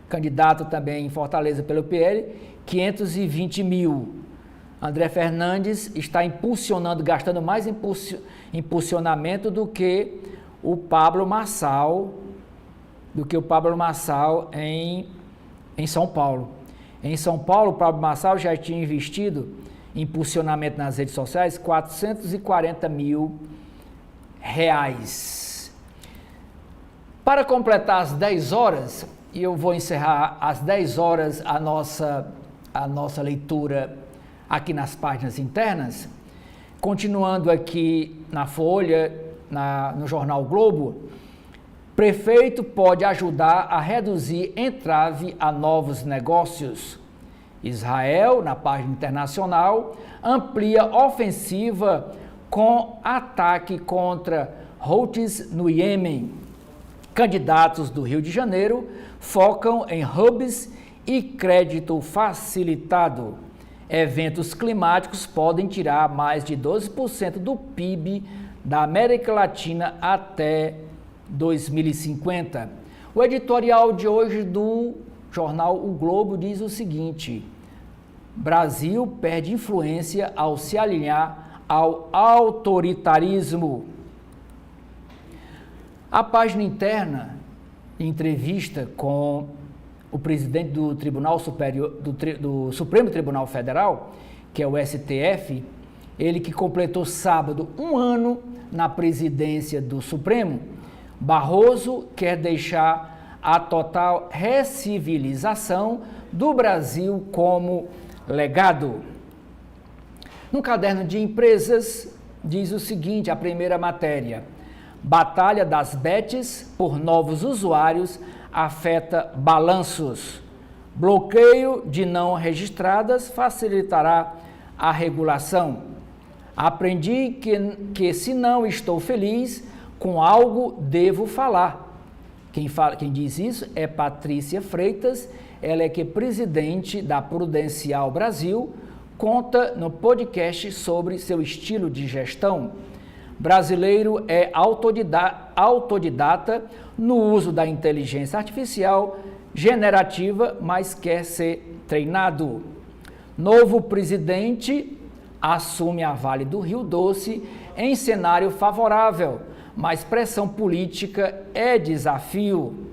candidato também em Fortaleza pelo PL, 520.000. André Fernandes está impulsionando, gastando mais impulsionamento do que o Pablo Marçal, em São Paulo. Em São Paulo, o Pablo Marçal já tinha investido em impulsionamento nas redes sociais R$440.000. Para completar as 10 horas, e eu vou encerrar às 10 horas a nossa leitura aqui nas páginas internas, continuando aqui na Folha, no jornal Globo, prefeito pode ajudar a reduzir entrave a novos negócios. Israel, na página internacional, amplia ofensiva com ataque contra Houthis no Iêmen. Candidatos do Rio de Janeiro focam em hubs e crédito facilitado. Eventos climáticos podem tirar mais de 12% do PIB da América Latina até 2050. O editorial de hoje do jornal O Globo diz o seguinte: Brasil perde influência ao se alinhar ao autoritarismo. A página interna, entrevista com o presidente do Tribunal Superior, do Supremo Tribunal Federal, que é o STF, ele que completou sábado 1 ano na presidência do Supremo. Barroso quer deixar a total recivilização do Brasil como legado. No caderno de empresas, diz o seguinte, a primeira matéria: Batalha das bets por novos usuários afeta balanços. Bloqueio de não registradas facilitará a regulação. Aprendi que se não estou feliz com algo, devo falar. Quem diz isso é Patrícia Freitas, ela é que é presidente da Prudencial Brasil, conta no podcast sobre seu estilo de gestão. Brasileiro é autodidata no uso da inteligência artificial generativa, mas quer ser treinado. Novo presidente assume a Vale do Rio Doce em cenário favorável, mas pressão política é desafio.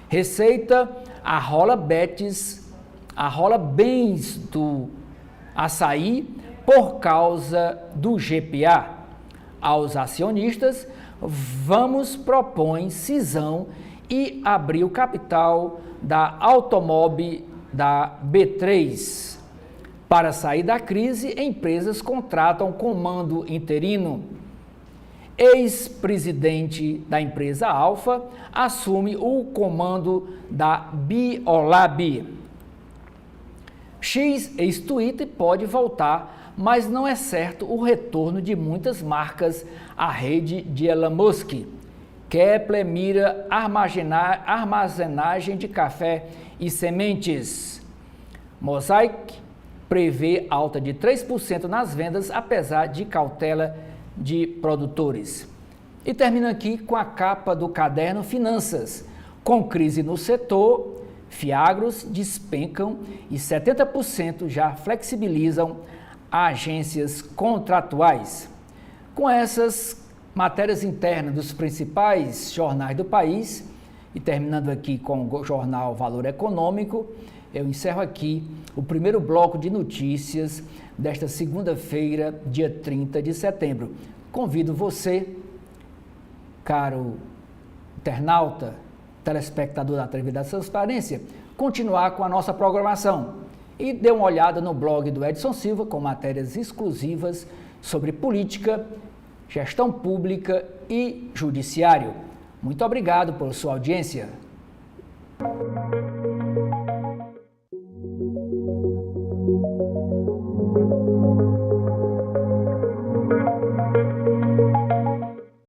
Receita arrola bens do açaí por causa do GPA. Aos acionistas, Vamos propõe cisão e abrir o capital da Automob da B3. Para sair da crise, empresas contratam comando interino. Ex-presidente da empresa Alfa assume o comando da Biolab. X, ex-Twitter, pode voltar, mas não é certo o retorno de muitas marcas à rede de Elon Musk. Kepler mira armazenagem de café e sementes. Mosaic prevê alta de 3% nas vendas, apesar de cautela de produtores. E termina aqui com a capa do caderno Finanças. Com crise no setor, Fiagros despencam e 70% já flexibilizam agências contratuais. Com essas matérias internas dos principais jornais do país, e terminando aqui com o jornal Valor Econômico, eu encerro aqui o primeiro bloco de notícias desta segunda-feira, dia 30 de setembro. Convido você, caro internauta, telespectador da TV da Transparência, continuar com a nossa programação e dê uma olhada no blog do Edson Silva com matérias exclusivas sobre política, gestão pública e judiciário. Muito obrigado por sua audiência.